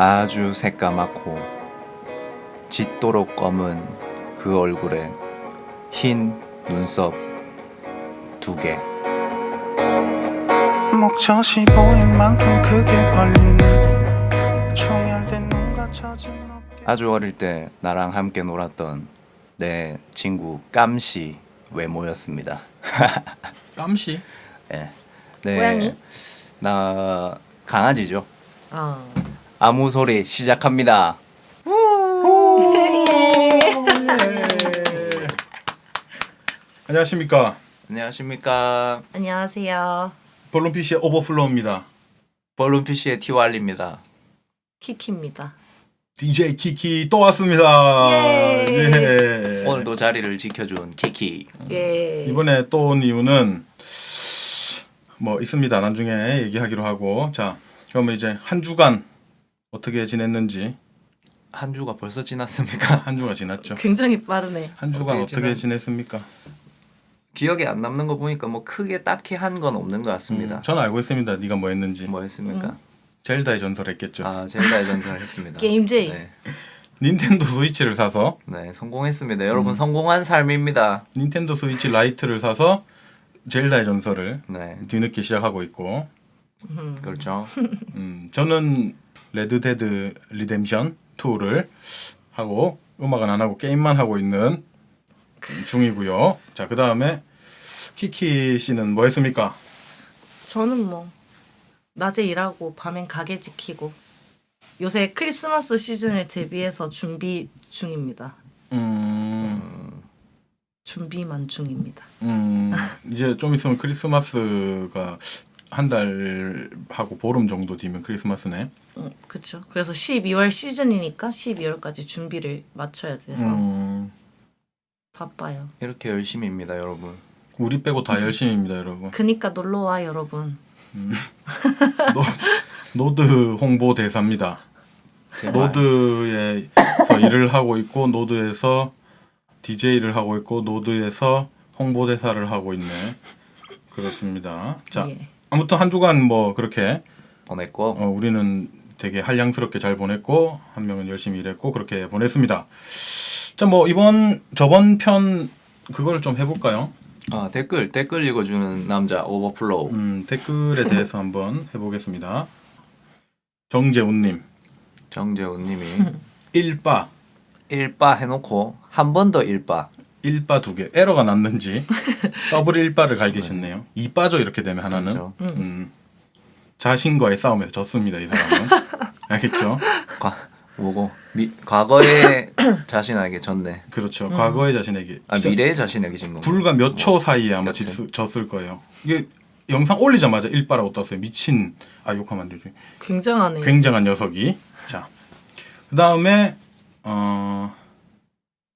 아주 새까맣고 짙도록 검은 그 얼굴에 흰 눈썹 2개. 목젖이 보일 만큼 크게 벌린 총알된 눈과 젖은 어깨. 아주 어릴 때 나랑 함께 놀았던 내 친구 깜씨 외모였습니다. 깜시? 네. 네. 고양이? 나 강아지죠. 아. 아무 소리 시작합니다. 안녕하십니까. 안녕하십니까. 안녕하세요. 볼룸피쉬의 오버플로우입니다. 벌룬피쉬의 티왈리입니다. 키키입니다. DJ 키키 또 왔습니다. 예. 예. 오늘도 자리를 지켜준 키키. 예. 이번에 또 온 이유는 뭐 있습니다. 나중에 얘기하기로 하고. 자, 그러면 이제 한 주간 어떻게 지냈는지. 한 주가 벌써 지났습니까? 한 주가 지났죠. 굉장히 빠르네. 한 주간 어떻게 어떻게 지냈습니까? 기억에 안 남는 거 보니까 뭐 크게 딱히 한 건 없는 것 같습니다. 전 알고 있습니다. 네가 뭐 했는지. 뭐 했습니까? 젤다의 전설 했겠죠. 아, 젤다의 전설 했습니다. 게임제이. 네. 닌텐도 스위치를 사서 네, 성공했습니다. 여러분 성공한 삶입니다. 닌텐도 스위치 라이트를 사서 젤다의 전설을 네, 뒤늦게 시작하고 있고 그렇죠. 저는 레드데드 리뎀션 2를 하고 음악은 안 하고 게임만 하고 있는 중이고요. 자, 그 다음에 키키 씨는 뭐 했습니까? 저는 뭐 낮에 일하고 밤엔 가게 지키고 요새 크리스마스 시즌을 대비해서 준비 중입니다. 준비만 중입니다. 이제 좀 있으면 크리스마스가 한 달 하고 보름 정도 뒤면 크리스마스네. 그렇죠. 그래서 12월 시즌이니까 12월까지 준비를 맞춰야 돼서 바빠요. 이렇게 열심히입니다, 여러분. 우리 빼고 다 열심입니다, 여러분. 그니까 놀러 와 여러분. 노드 홍보 대사입니다. 제발. 노드에서 일을 하고 있고 노드에서 DJ를 하고 있고 노드에서 홍보대사를 하고 있네. 그렇습니다. 자, 예. 아무튼 한 주간 뭐 그렇게 보냈고 우리는 되게 한량스럽게 잘 보냈고 한 명은 열심히 일했고 그렇게 보냈습니다. 자, 뭐 저번 편 그걸 좀 해볼까요? 아, 댓글 읽어주는 남자 오버플로우. 댓글에 대해서 한번 해보겠습니다. 정재훈님, 정재훈님이 일바 해놓고 한 번 더 일바. 2개 에러가 났는지 더블 1바를 갈기셨네요. 2바죠 이렇게 되면 하나는. 그렇죠. 자신과의 싸움에서 졌습니다 이 사람은. 알겠죠? 과거의 자신에게 졌네. 그렇죠. 과거의 자신에게 미래의 자신에게 진 건가? 불과 몇 초 사이에 아마 여튼. 졌을 거예요. 이게 영상 올리자마자 1바라고 떴어요. 미친 욕하면 안 되지. 굉장하네. 굉장한 녀석이. 자, 그 다음에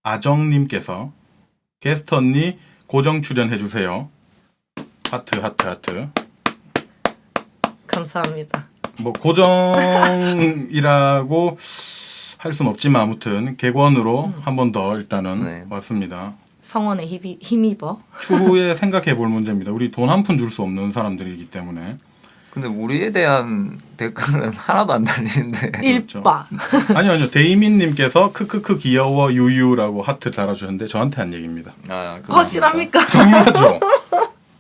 아정님께서 게스트 언니 고정 출연해 주세요. 하트. 감사합니다. 뭐 고정이라고 할 순 없지만 아무튼 객원으로 한 번 더 일단은 네. 왔습니다. 성원에 힘입어. 추후에 생각해 볼 문제입니다. 우리 돈 한 푼 줄 수 없는 사람들이기 때문에. 근데 우리에 대한 댓글은 하나도 안 달리는데. 일바. 아니요. 데이민님께서 크크크 귀여워 유유라고 하트 달아주셨는데 저한테 한 얘기입니다. 아, 확실합니까? 당연하죠.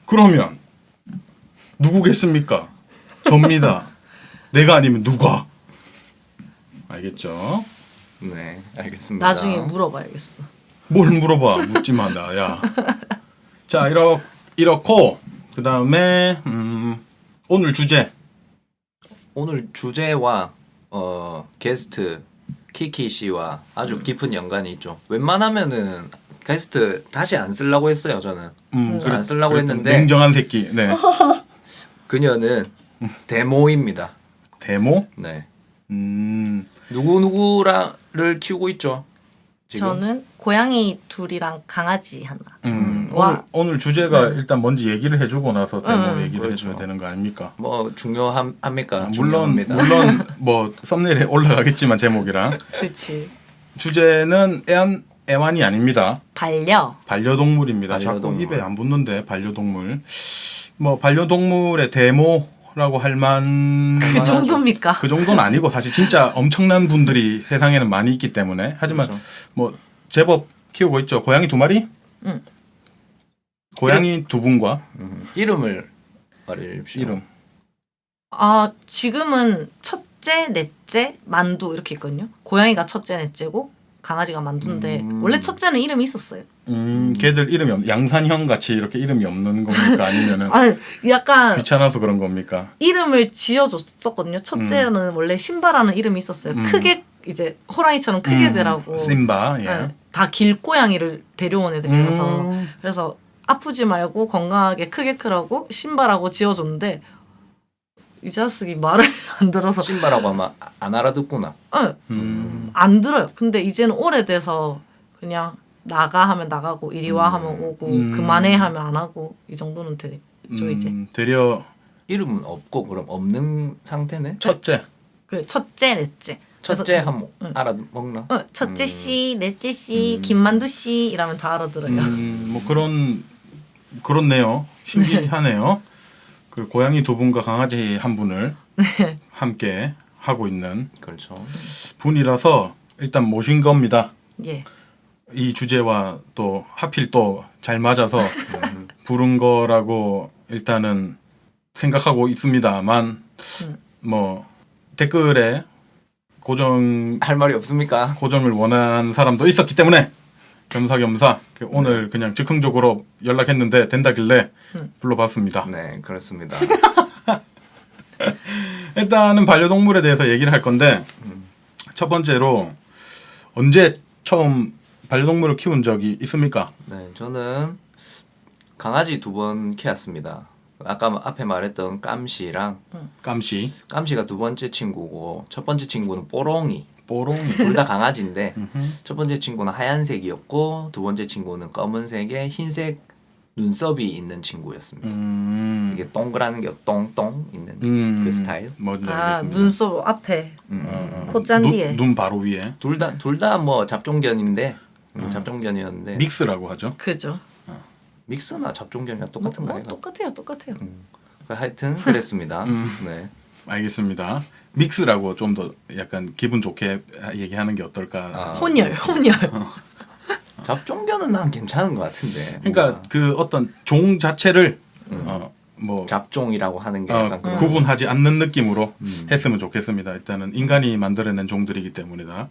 그러면 누구겠습니까? 접니다. 내가 아니면 누가? 알겠죠? 네, 알겠습니다. 나중에 물어봐야겠어. 뭘 물어봐. 묻지 마, 나야. 자, 이렇고 그 다음에 오늘 주제. 오늘 주제와 게스트 키키 씨와 아주 깊은 연관이 있죠. 웬만하면은 게스트 다시 안 쓰려고 했어요, 저는. 안 쓰려고 했는데 냉정한 새끼. 네. 그녀는 데모입니다. 데모? 네. 누구를 키우고 있죠? 지금? 저는 고양이 둘이랑 강아지 하나. 오늘 주제가 일단 뭔지 얘기를 해주고 나서 데모 얘기를 그렇죠. 해줘야 되는 거 아닙니까? 뭐 중요합니까? 물론 뭐 썸네일에 올라가겠지만 제목이랑 그렇지. 주제는 애완이 아닙니다. 반려동물입니다. 자꾸 반려동물. 입에 안 붙는데 반려동물. 뭐 반려동물의 데모 정도라고 할 그 정도입니까? 그 정도는 아니고 사실 진짜 엄청난 분들이 세상에는 많이 있기 때문에 하지만 그렇죠. 뭐 제법 키우고 있죠. 고양이 2마리? 응. 고양이 2분과 이름을 말해주십시오. 이름. 아 지금은 첫째, 넷째, 만두 이렇게 있거든요. 고양이가 첫째, 넷째고 강아지가 만두인데 원래 첫째는 이름이 있었어요. 걔들 이름이 양산형 같이 이렇게 이름이 없는 겁니까? 아니면은 아니 약간 귀찮아서 그런 겁니까? 이름을 지어줬었거든요. 첫째는 원래 신바라는 이름이 있었어요. 크게 이제 호랑이처럼 크게 되라고. 심바. 예. 네, 다 길고양이를 데려온 애들이라서 그래서 아프지 말고 건강하게 크게 크라고 신바라고 지어줬는데 이 자식이 말을 안 들어서 신바라고 하면 안 알아듣구나. 안 들어요. 근데 이제는 오래돼서 그냥 나가 하면 나가고 이리 와 하면 오고 그만해 하면 안 하고 이 정도는 되죠 이제. 되려 이름은 없고 그럼 없는 상태네. 첫째. 그 첫째, 넷째. 첫째 하면 알아먹나? 첫째 씨, 넷째 씨, 김만두 씨 이러면 다 알아들어요. 뭐 그렇네요. 신기하네요. 그 고양이 2분과 강아지 1분을 함께 하고 있는 그렇죠. 분이라서 일단 모신 겁니다. 예. 이 주제와 또 하필 또 잘 맞아서 부른 거라고 일단은 생각하고 있습니다만 뭐 댓글에 할 말이 없습니까? 고정을 원하는 사람도 있었기 때문에 겸사겸사 오늘 그냥 즉흥적으로 연락했는데 된다길래 불러봤습니다. 네, 그렇습니다. 일단은 반려동물에 대해서 얘기를 할 건데 첫 번째로 언제 처음 반려동물을 키운 적이 있습니까? 네, 저는 강아지 2번 키웠습니다. 아까 앞에 말했던 깜시랑 깜시, 깜시가 2번째 친구고 첫 번째 친구는 뽀롱이. 뽀롱이. 둘 다 강아지인데 첫 번째 친구는 하얀색이었고 2번째 친구는 검은색에 흰색 눈썹이 있는 친구였습니다. 이게 동그란 게 똥똥 있는 그 스타일. 뭔지 아 알겠습니다. 눈썹 앞에 콧잔디에. 눈 바로 위에 둘 다 뭐 잡종견인데 잡종견이었는데 믹스라고 하죠. 그죠. 믹스나 잡종견이랑 똑같은가 해가. 똑같아요. 하여튼 그랬습니다. 네. 알겠습니다. 믹스라고 좀 더 약간 기분 좋게 얘기하는 게 어떨까. 혼혈. 잡종견은 난 괜찮은 것 같은데. 그러니까 뭔가 그 어떤 종 자체를 뭐 잡종이라고 하는 게 약간 그런 구분하지 않는 느낌으로 했으면 좋겠습니다. 일단은 인간이 만들어낸 종들이기 때문이다.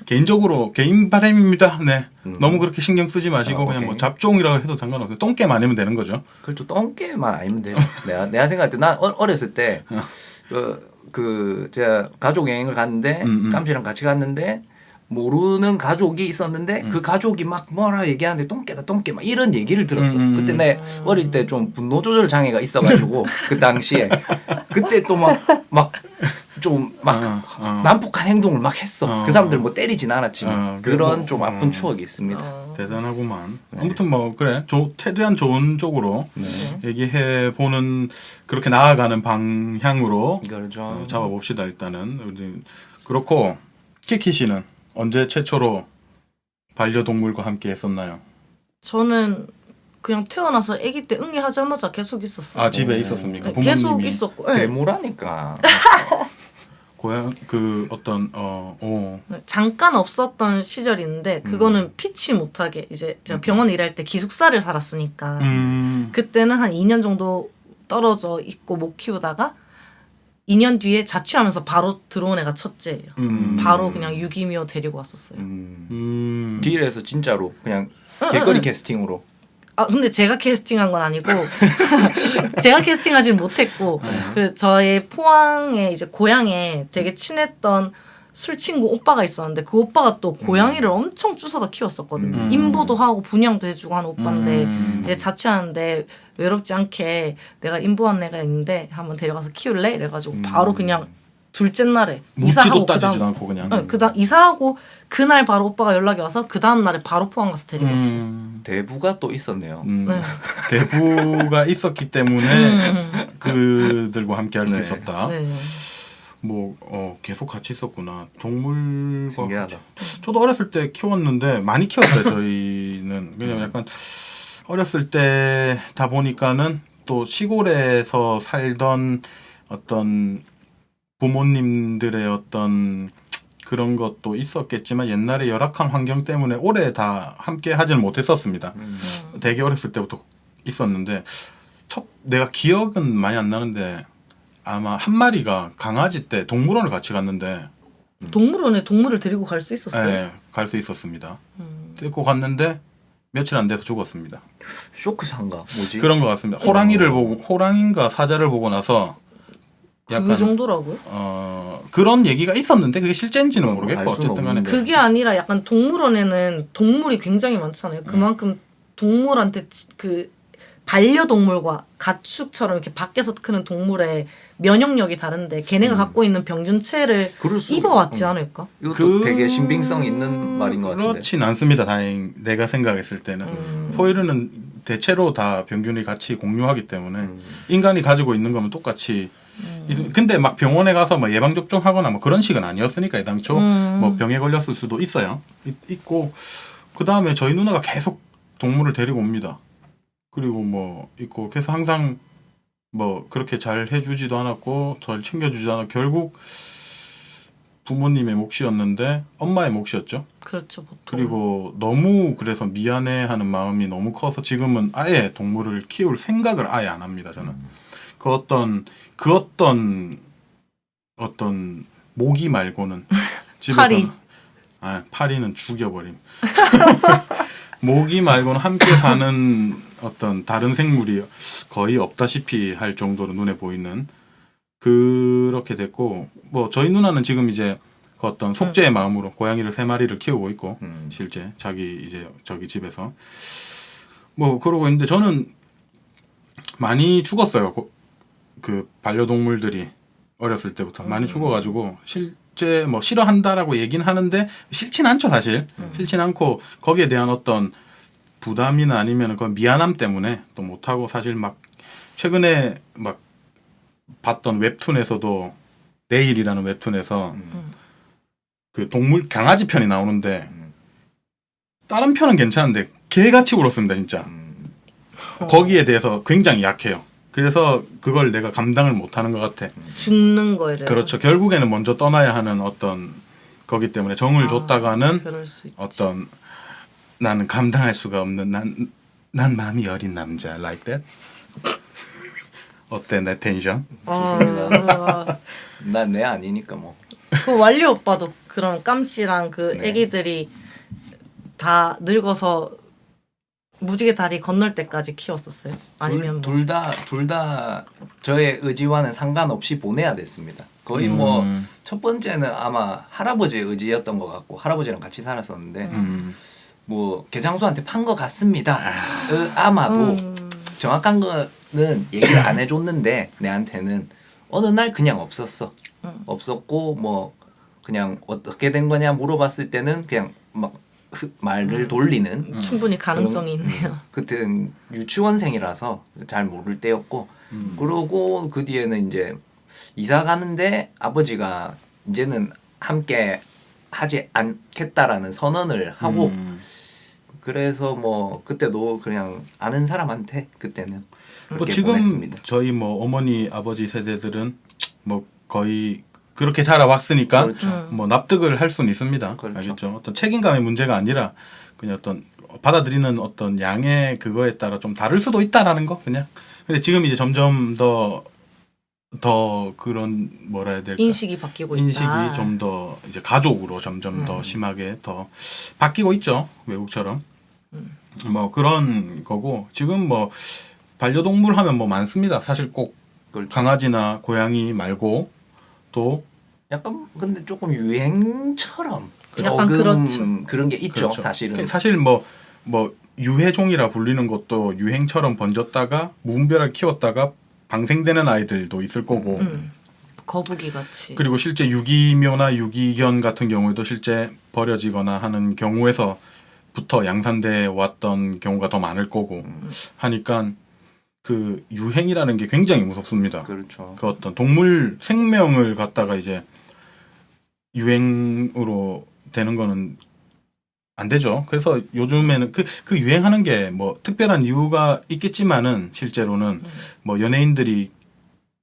개인적으로 개인 바람입니다. 네, 너무 그렇게 신경 쓰지 마시고 그냥 뭐 오케이. 잡종이라고 해도 상관없어요. 똥개만 아니면 되는 거죠. 그렇죠. 똥개만 아니면 돼요. 내가 생각할 때 난 어렸을 때 제가 가족 여행을 갔는데 깜씨랑 같이 갔는데 모르는 가족이 있었는데 그 가족이 막 뭐라 얘기하는데 똥개다 똥개 막 이런 얘기를 들었어. 그때 내 어릴 때 좀 분노 조절 장애가 있어가지고 그 당시에 그때 또 막 난폭한 행동을 막 했어. 그 사람들 뭐 때리진 않았지만 그런 좀 아픈 추억이 있습니다. 대단하구만. 아무튼 뭐 그래 최대한 좋은 쪽으로 얘기해 보는 그렇게 나아가는 방향으로 그렇죠. 잡아봅시다. 일단은 그렇고 키키 씨는 언제 최초로 반려동물과 함께 했었나요? 저는 그냥 태어나서 아기 때 응애하자마자 계속 있었어요. 아 집에 있었습니까? 네, 부모님이 계속 있었고. 네. 대모라니까. 고향 그 어떤 잠깐 없었던 시절이 있는데 그거는 피치 못하게 이제 제가 병원에 일할 때 기숙사를 살았으니까 그때는 한 2년 정도 떨어져 있고 못 키우다가 2년 뒤에 자취하면서 바로 들어온 애가 첫째예요. 바로 그냥 유기묘 데리고 왔었어요. 길에서 진짜로 그냥 길거리 캐스팅으로. 아 근데 제가 캐스팅한 건 아니고 제가 캐스팅하지는 못했고 그 저의 포항에 이제 고향에 되게 친했던 술 친구 오빠가 있었는데 그 오빠가 또 고양이를 엄청 쭈서다 키웠었거든요. 임보도 하고 분양도 해주고 한 오빠인데 이제 자취하는데 외롭지 않게 내가 임보한 애가 있는데 한번 데려가서 키울래? 이래가지고 바로 그냥 둘째 날에 묻지도 이사하고 따지지도 않고 그냥. 그다음 이사하고 그날 바로 오빠가 연락이 와서 그 다음 날에 바로 포항 가서 데리고 왔어요. 대부가 또 있었네요. 네. 대부가 있었기 때문에 그들과 함께 할 수 있었다. 네. 뭐 계속 같이 있었구나. 동물과 신기하다. 저도 어렸을 때 키웠는데 많이 키웠어요. 저희는 왜냐면 약간 어렸을 때다 보니까는 또 시골에서 살던 어떤 부모님들의 어떤 그런 것도 있었겠지만 옛날에 열악한 환경 때문에 오래 다 함께 하지는 못했었습니다. 되게 어렸을 때부터 있었는데 내가 기억은 많이 안 나는데 아마 한 마리가 강아지 때 동물원을 같이 갔는데 동물원에 동물을 데리고 갈 수 있었어요? 네, 갈 수 있었습니다. 데리고 갔는데 며칠 안 돼서 죽었습니다. 쇼크상가 뭐지? 그런 것 같습니다. 호랑이를 보고 호랑인가 사자를 보고 나서 그 정도라고요? 그런 얘기가 있었는데 그게 실제인지는 모르겠고 알 수는 어쨌든 간에 없는데. 그게 아니라 약간 동물원에는 동물이 굉장히 많잖아요. 그만큼 동물한테 그 반려동물과 가축처럼 이렇게 밖에서 크는 동물의 면역력이 다른데 걔네가 갖고 있는 병균체를 그럴 수- 입어왔지 않을까? 이것도 되게 신빙성 있는 말인 것 같은데. 그렇진 않습니다. 다행 내가 생각했을 때는 포유류는 대체로 다 병균이 같이 공유하기 때문에 인간이 가지고 있는 거면 똑같이 근데 막 병원에 가서 뭐 예방 접종하거나 뭐 그런 식은 아니었으니까 애당초 뭐 병에 걸렸을 수도 있어요. 있고 그 다음에 저희 누나가 계속 동물을 데리고 옵니다. 그리고 뭐 있고 그래서 항상 뭐 그렇게 잘 해주지도 않았고 잘 챙겨주지도 않았고 결국 부모님의 몫이었는데 엄마의 몫이었죠. 그렇죠. 보통. 그리고 너무 그래서 미안해하는 마음이 너무 커서 지금은 아예 동물을 키울 생각을 아예 안 합니다. 저는 그 어떤 모기 말고는 집에서 파리. 파리는 죽여버림. 모기 말고는 함께 사는 어떤 다른 생물이 거의 없다시피 할 정도로 눈에 보이는 그렇게 됐고 뭐 저희 누나는 지금 이제 그 어떤 속죄의 마음으로 고양이를 3마리를 키우고 있고 실제 자기 이제 저기 집에서 뭐 그러고 있는데 저는 많이 죽었어요. 그 반려동물들이 어렸을 때부터 많이 죽어가지고 실제 뭐 싫어한다라고 얘기는 하는데 싫진 않죠 사실. 싫진 않고 거기에 대한 어떤 부담이나 아니면 그 미안함 때문에 또 못하고 사실 막 최근에 막 봤던 웹툰에서도 내일이라는 웹툰에서 그 동물 강아지 편이 나오는데 다른 편은 괜찮은데 개같이 울었습니다 진짜. 거기에 대해서 굉장히 약해요. 그래서 그걸 내가 감당을 못하는 것 같아. 죽는 거에 대해서. 그렇죠. 결국에는 먼저 떠나야 하는 어떤 거기 때문에 정을 줬다가는 그럴 수 있지. 어떤 나는 감당할 수가 없는 난 마음이 여린 남자 like that. 어때 내 텐션? 좋습니다. 난 내 아니니까 뭐. 그 완료 오빠도 그런 깜씨랑 그 네. 애기들이 다 늙어서 무지개 다리 건널 때까지 키웠었어요? 아니면 뭐. 둘 다 저의 의지와는 상관없이 보내야 됐습니다. 거의 뭐 첫 번째는 아마 할아버지의 의지였던 것 같고 할아버지랑 같이 살았었는데 뭐 개장수한테 판 것 같습니다. 아마도 정확한 거는 얘기를 안 해줬는데 내한테는 어느 날 그냥 없었어. 없었고 뭐 그냥 어떻게 된 거냐 물어봤을 때는 그냥 막 말을 돌리는 충분히 가능성이 있네요. 그때는 유치원생이라서 잘 모를 때였고 그러고 그 뒤에는 이제 이사 가는데 아버지가 이제는 함께 하지 않겠다라는 선언을 하고 그래서 뭐 그때도 그냥 아는 사람한테 그때는 뭐 그렇게 지금 보냈습니다. 저희 뭐 어머니 아버지 세대들은 뭐 거의 그렇게 살아왔으니까 그렇죠. 뭐 납득을 할 수는 있습니다. 그렇죠. 알겠죠? 어떤 책임감의 문제가 아니라 그냥 어떤 받아들이는 어떤 양의 그거에 따라 좀 다를 수도 있다라는 거 그냥. 근데 지금 이제 점점 더 그런 뭐라 해야 될까? 인식이 바뀌고 인식이 있다. 좀 더 이제 가족으로 점점 더 심하게 더 바뀌고 있죠. 외국처럼. 뭐 그런 거고 지금 뭐 반려동물 하면 뭐 많습니다. 사실 꼭 그렇죠. 강아지나 고양이 말고 또 약간 근데 조금 유행처럼 약간 그렇죠. 그런 게 있죠. 그렇죠. 사실은 사실 뭐 유해종이라 불리는 것도 유행처럼 번졌다가 무분별하게 키웠다가 방생되는 아이들도 있을 거고 거북이 같이. 그리고 실제 유기묘나 유기견 같은 경우에도 실제 버려지거나 하는 경우에서부터 양산돼 왔던 경우가 더 많을 거고 하니까 그 유행이라는 게 굉장히 무섭습니다. 그렇죠. 그 어떤 동물 생명을 갖다가 이제 유행으로 되는 거는 안 되죠. 그래서 요즘에는 그 유행하는 게 뭐 특별한 이유가 있겠지만은 실제로는 뭐 연예인들이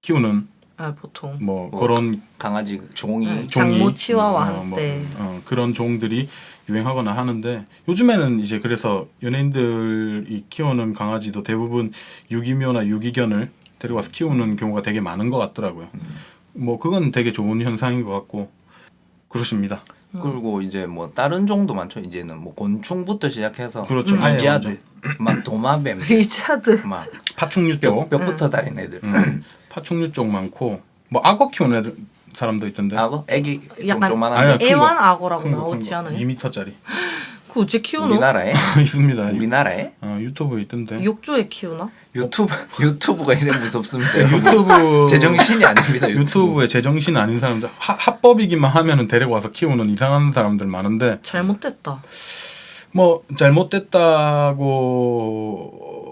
키우는 아 보통 뭐 뭐 그런 강아지 종이 네. 종이, 장모 치와와 한때. 그런 종들이 유행하거나 하는데 요즘에는 이제 그래서 연예인들이 키우는 강아지도 대부분 유기묘나 유기견을 데려와서 키우는 경우가 되게 많은 것 같더라고요. 뭐 그건 되게 좋은 현상인 것 같고 그렇습니다. 그리고 이제 뭐 다른 종도 많죠. 이제는 뭐 곤충부터 시작해서 그렇죠. 아예 리자드, 막 도마뱀, 리차드. 막 파충류 쪽, 뼈부터 달린 애들. 파충류 쪽 많고 뭐 악어 키우는 애들 사람도 있던데. 악어? 애기 약간 조그만한 아니야, 큰 거. 애완악어라고 큰 거, 나오지 큰 거. 않아요? 2m짜리 그 어째 키우노? 우리나라에? 있습니다. 우리나라에? 유튜브에 있던데. 욕조에 키우나? 유튜브가 이래 무섭습니다. 유튜브 제정신이 아닙니다. 유튜브에 제정신 아닌 사람들 합법이기만 하면은 데리고 와서 키우는 이상한 사람들 많은데 잘못됐다. 뭐 잘못됐다고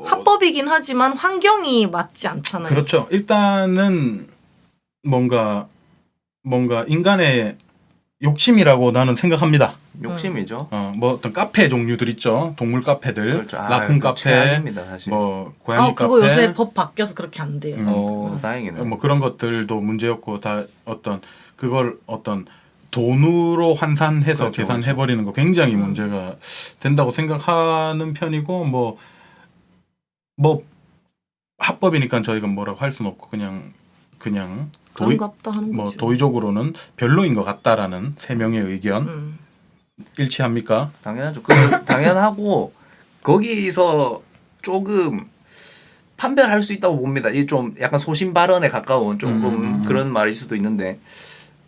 합법이긴 하지만 환경이 맞지 않잖아요. 그렇죠. 일단은 뭔가 인간의 욕심이라고 나는 생각합니다. 욕심이죠. 뭐 어떤 카페 종류들 있죠. 동물 카페들, 그렇죠. 라쿤 카페, 최악입니다, 사실. 뭐 고양이 그거 카페, 요새 법 바뀌어서 그렇게 안 돼요. 다행이네. 뭐 그런 것들도 문제였고 다 그걸 돈으로 환산해서 그렇죠, 계산해 버리는 거 굉장히 문제가 된다고 생각하는 편이고 뭐 합법이니까 저희가 뭐라고 할 수는 없고 그냥 그런갑다 하는 거죠. 도의적으로는 별로인 것 같다라는 세 명의 의견 일치합니까? 당연하죠. 당연하고 거기서 조금 판별할 수 있다고 봅니다. 이 좀 약간 소신 발언에 가까운 조금 그런 말일 수도 있는데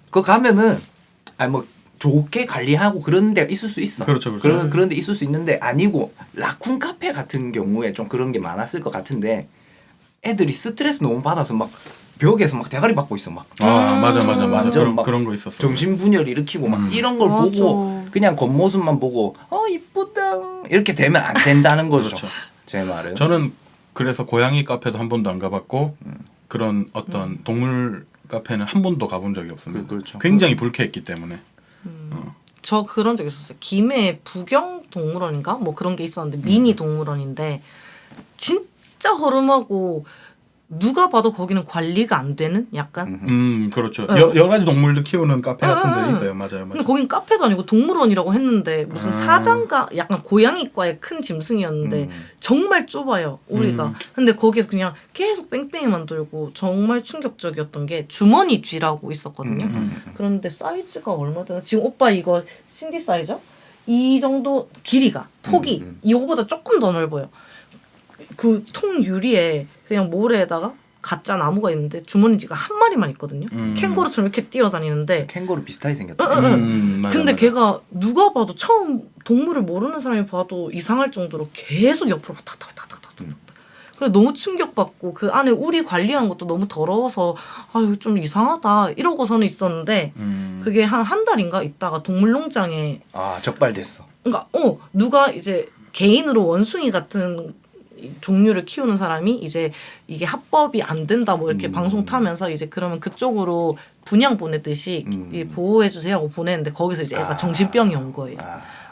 그거 가면은 뭐 좋게 관리하고 그런 데가 있을 수 있어. 그렇죠. 그런 데 있을 수 있는데 아니고 라쿤 카페 같은 경우에 좀 그런 게 많았을 것 같은데 애들이 스트레스 너무 받아서 막 벽에서 막 대가리 받고 있어 막. 맞아. 완전 막 그런 거 있었어. 정신분열 일으키고 막 이런 걸 맞아. 보고 그냥 겉모습만 보고 이쁘다 이렇게 되면 안 된다는 거죠. 그렇죠. 제 말은. 저는 그래서 고양이 카페도 한 번도 안 가봤고 그런 어떤 동물 카페는 한 번도 가본 적이 없습니다. 그렇죠. 굉장히 불쾌했기 때문에. 저 그런 적 있었어요. 김해 부경 동물원인가 뭐 그런 게 있었는데 미니 동물원인데 진짜 허름하고 누가 봐도 거기는 관리가 안 되는 약간. 그렇죠. 여러 가지 동물들 키우는 카페 같은 데 있어요. 맞아요. 근데 거긴 카페도 아니고 동물원이라고 했는데 무슨 사장가 약간 고양이과의 큰 짐승이었는데 정말 좁아요 우리가. 근데 거기서 그냥 계속 뺑뺑이만 돌고 정말 충격적이었던 게 주머니 쥐라고 있었거든요. 그런데 사이즈가 얼마 되나? 지금 오빠 이거 신디 사이즈? 이 정도 길이가 폭이 이거보다 조금 더 넓어요. 그 통 유리에 그냥 모래에다가 가짜 나무가 있는데 주머니쥐가 한 마리만 있거든요. 캥거루처럼 이렇게 뛰어다니는데. 캥거루 비슷하게 생겼다. 근데 걔가 누가 봐도 처음 동물을 모르는 사람이 봐도 이상할 정도로 계속 옆으로 탁탁탁탁탁탁. 그래 너무 충격받고 그 안에 우리 관리한 것도 너무 더러워서 이거 좀 이상하다 이러고서는 있었는데 그게 한 달인가 있다가 동물농장에 적발됐어. 그러니까 누가 이제 개인으로 원숭이 같은 종류를 키우는 사람이 이제 이게 합법이 안 된다 뭐 이렇게 방송 타면서 이제 그러면 그쪽으로 분양 보내듯이 보호해 주세요 하고 보내는데 거기서 이제 애가 정신병이 온 거예요.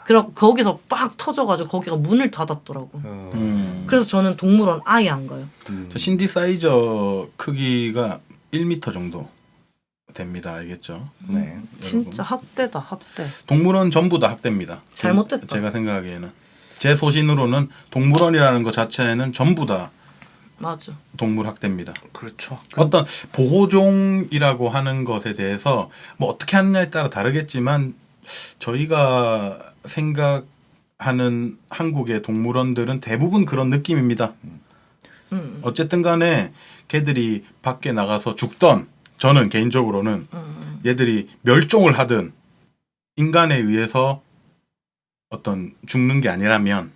그래서 거기서 빡 터져가지고 거기가 문을 닫았더라고. 그래서 저는 동물원 아예 안 가요. 저 신디사이저 크기가 1m 정도 됩니다. 알겠죠? 네. 진짜 학대다 학대. 동물원 전부 다 학대입니다. 잘못됐다. 제가 생각하기에는. 제 소신으로는 동물원이라는 것 자체는 전부 다 맞아. 동물 학대입니다. 그렇죠. 어떤 보호종이라고 하는 것에 대해서 뭐 어떻게 하느냐에 따라 다르겠지만 저희가 생각하는 한국의 동물원들은 대부분 그런 느낌입니다. 어쨌든 간에 걔들이 밖에 나가서 죽던 저는 개인적으로는 얘들이 멸종을 하든 인간에 의해서 어떤 죽는 게 아니라면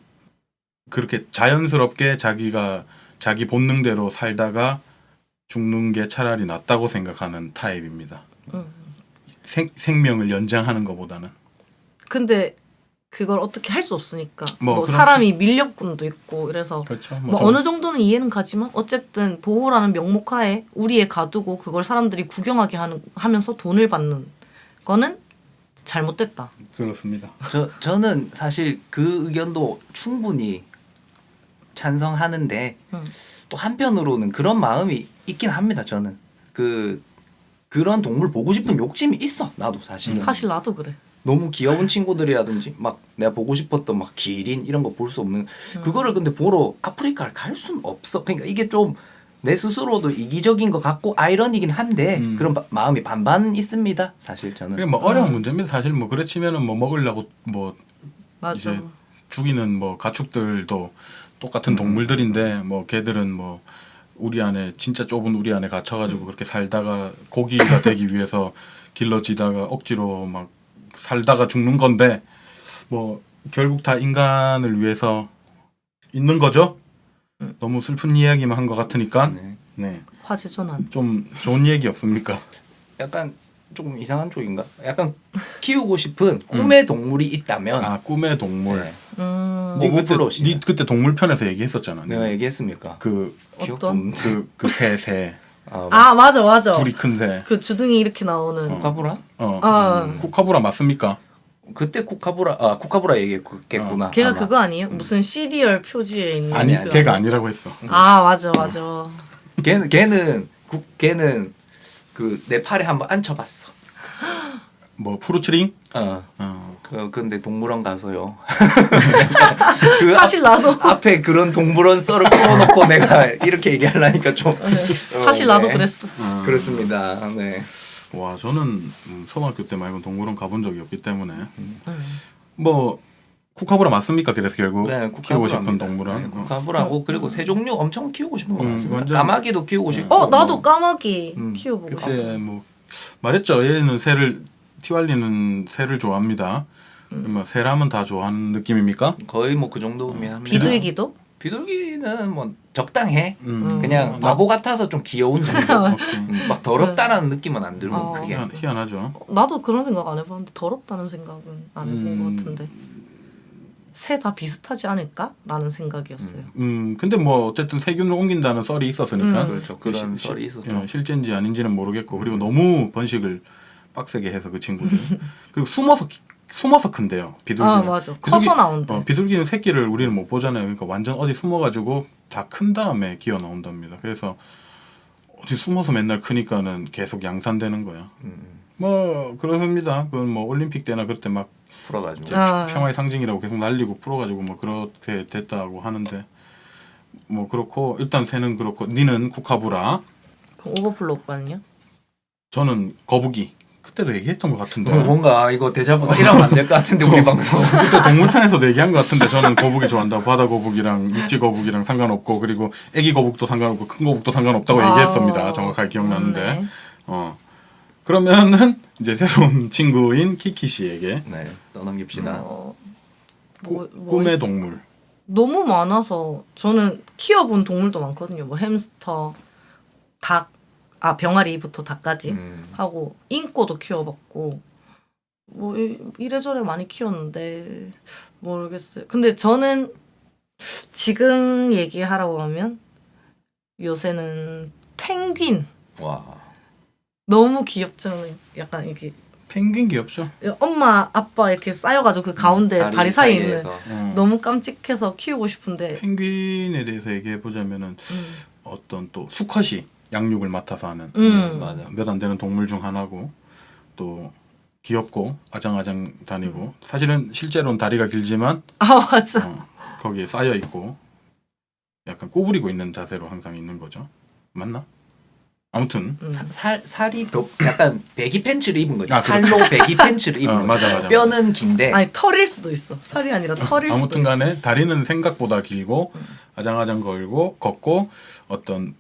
그렇게 자연스럽게 자기 본능대로 살다가 죽는 게 차라리 낫다고 생각하는 타입입니다. 생명을 연장하는 것보다는. 근데 그걸 어떻게 할 수 없으니까. 뭐 사람이 밀렵군도 있고 이래서 그렇죠. 어느 정도는 이해는 가지만 어쨌든 보호라는 명목하에 우리에 가두고 그걸 사람들이 구경하게 하면서 돈을 받는 거는 잘못됐다. 그렇습니다. 저는 사실 그 의견도 충분히 찬성하는데 또 한편으로는 그런 마음이 있긴 합니다. 저는 그런 동물 보고 싶은 욕심이 있어. 나도 사실은. 사실 나도 그래. 너무 귀여운 친구들이라든지 막 내가 보고 싶었던 막 기린 이런 거 볼 수 없는 그거를 근데 보러 아프리카를 갈 수는 없어. 그러니까 이게 좀 내 스스로도 이기적인 것 같고 아이러니긴 한데 그런 마음이 반반 있습니다. 사실 저는. 그게 뭐 어려운 문제입니다. 사실 뭐 그렇지면은 뭐 먹으려고 뭐 맞아. 이제 죽이는 뭐 가축들도 똑같은 동물들인데 뭐 걔들은 뭐 우리 안에 진짜 좁은 우리 안에 갇혀가지고 그렇게 살다가 고기가 되기 위해서 길러지다가 억지로 막 살다가 죽는 건데 뭐 결국 다 인간을 위해서 있는 거죠. 너무 슬픈 이야기만 한 것 같으니까 네. 네. 화재 전환. 좀 좋은 얘기 없습니까? 약간 조금 이상한 쪽인가? 약간 키우고 싶은 꿈의 동물이 있다면 아 꿈의 동물. 네. 네 그때, 불러오시면. 네 그때 동물편에서 얘기했었잖아. 내가 얘기했습니까? 그 기억도 어떤? 없는데. 새. 아 맞아 맞아. 불이 큰 새. 그 주둥이 이렇게 나오는. 쿠카브라? 쿠카부라 맞습니까? 그때 쿠카브라 얘기했겠구나. 걔가 아마. 그거 아니에요? 무슨 시리얼 표지에 있는. 아니 그 걔가 아니라고 했어. 아 맞아 맞아. 걔는 그 내 팔에 한번 앉혀봤어. 뭐 푸르츠링? 어. 근데 동물원 가서요. 그 사실 나도 앞에 그런 동물원 썰을 풀어놓고 내가 이렇게 얘기하려니까 좀. 사실 나도 네. 그랬어. 그렇습니다. 네. 와 저는 초등학교 때 말고 동물원 가본 적이 없기 때문에 뭐 쿠카부라 맞습니까? 그래서 결국 네, 키우고 싶은 쿠카브라입니다. 동물은 네, 쿠카브라고 그리고 새 종류 엄청 키우고 싶은 거 많습니다. 완전- 까마귀도 키우고 싶고. 나도 까마귀 키워보고 싶어. 그때 뭐 말했죠. 얘는 새를 티왈리는 새를 좋아합니다. 뭐 새라면 다 좋아하는 느낌입니까? 거의 뭐 그 정도면 합니다. 비둘기도? 비둘기는 뭐 적당해. 음. 그냥 바보 같아서 좀 귀여운 정도. 오케이. 막 더럽다라는 느낌은 안 들고 그게. 희한하죠. 나도 그런 생각 안 해봤는데 더럽다는 생각은 안 해본 것 같은데. 새 다 비슷하지 않을까?라는 생각이었어요. 근데 뭐 어쨌든 세균을 옮긴다는 썰이 있었으니까 그렇죠. 그런 썰이 있었죠. 실제인지 아닌지는 모르겠고 그리고 너무 번식을 빡세게 해서 그 친구들 그리고 숨어서 큰대요. 비둘기는. 아 맞아. 커서 나온대. 비둘기는 새끼를 우리는 못 보잖아요. 그러니까 완전 어디 숨어가지고 다 큰 다음에 기어 나온답니다. 그래서 어디 숨어서 맨날 크니까는 계속 양산되는 거야. 뭐 그렇습니다. 그건 뭐 올림픽 때나 그때 막 풀어가지고. 평화의 상징이라고 계속 날리고 풀어가지고 뭐 그렇게 됐다고 하는데 뭐 그렇고 일단 새는 그렇고 니는 쿠카부라 그 오버플로 오빠는요? 저는 거북이 그때도 얘기했던 것 같은데 뭔가 이거 대자보다 이러면 안 될 것 같은데 우리 방송. 그때 동물편에서도 얘기한 것 같은데 저는 거북이 좋아한다고 바다 거북이랑 육지 거북이랑 상관없고 그리고 애기 거북도 상관없고 큰 거북도 상관없다고 얘기했습니다. 정확하게 기억나는데 그러면은 이제 새로운 친구인 키키 씨에게 네, 떠넘깁시다. 꿈의 있어? 동물 너무 많아서 저는 키워본 동물도 많거든요. 뭐 햄스터, 닭, 병아리부터 닭까지 하고 인꼬도 키워봤고 뭐 이래저래 많이 키웠는데 모르겠어요. 근데 저는 지금 얘기하라고 하면 요새는 펭귄 와. 너무 귀엽잖아요. 약간 이렇게 펭귄 귀엽죠? 엄마 아빠 이렇게 쌓여가지고 그 가운데 다리 사이에 있는 너무 깜찍해서 키우고 싶은데 펭귄에 대해서 얘기해 보자면은 어떤 또 수컷이 양육을 맡아서 하는 맞아. 몇 안 되는 동물 중 하나고 또 귀엽고 아장아장 다니고 사실은 실제로는 다리가 길지만 맞아. 거기에 쌓여 있고 약간 꼬부리고 있는 자세로 항상 있는 거죠. 맞나? 아무튼 살이 더 약간 배기 팬츠를 입은 거지. 아, 살로 배기 팬츠를 입은 거지. 맞아. 뼈는 긴데. 아니 털일 수도 있어. 살이 아니라 털일 수도 아무튼 있어. 간에 다리는 생각보다 길고 아장아장 걸고 걷고 어떤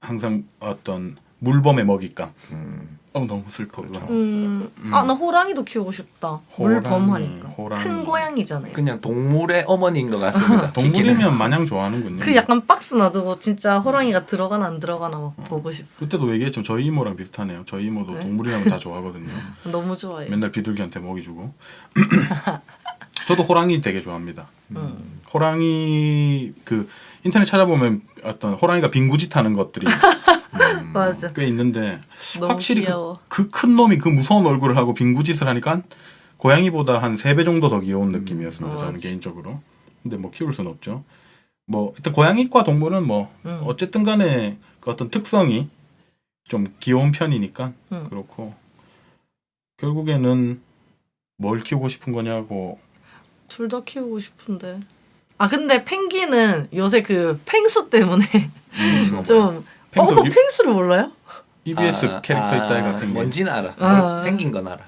항상 어떤 물범의 먹잇감. 너무 슬퍼. 그죠? 나 호랑이도 키우고 싶다. 물범 하니까. 호랑이. 큰 고양이잖아요. 그냥 동물의 어머니인 것 같습니다. 동물이면 마냥 좋아하는군요. 그 약간 박스 놔두고 진짜 호랑이가 들어가나 안 들어가나 막 보고 싶어. 그때도 얘기했지만 저희 이모랑 비슷하네요. 저희 이모도 네? 동물이라면 다 좋아하거든요. 너무 좋아해. 맨날 비둘기한테 먹이 주고. 저도 호랑이 되게 좋아합니다. 호랑이 그 인터넷 찾아보면 어떤 호랑이가 빙구짓 하는 것들이 맞아. 꽤 있는데 너무 확실히 귀여워. 그 큰 놈이 그 무서운 얼굴을 하고 빙구짓을 하니까 고양이보다 한 3배 정도 더 귀여운 느낌이었습니다. 저는 맞아. 개인적으로. 근데 뭐 키울 수는 없죠. 뭐 일단 고양이과 동물은 뭐 어쨌든 간에 그 어떤 특성이 좀 귀여운 편이니까 음. 그렇고 결국에는 뭘 키우고 싶은 거냐고. 둘 다 키우고 싶은데. 아 근데 펭귄은 요새 그 펭수 때문에 좀 펭수 유- 펭수를 몰라요? EBS 캐릭터 있다 해가 펭귄. 뭔지는 알아. 아. 생긴 건 알아.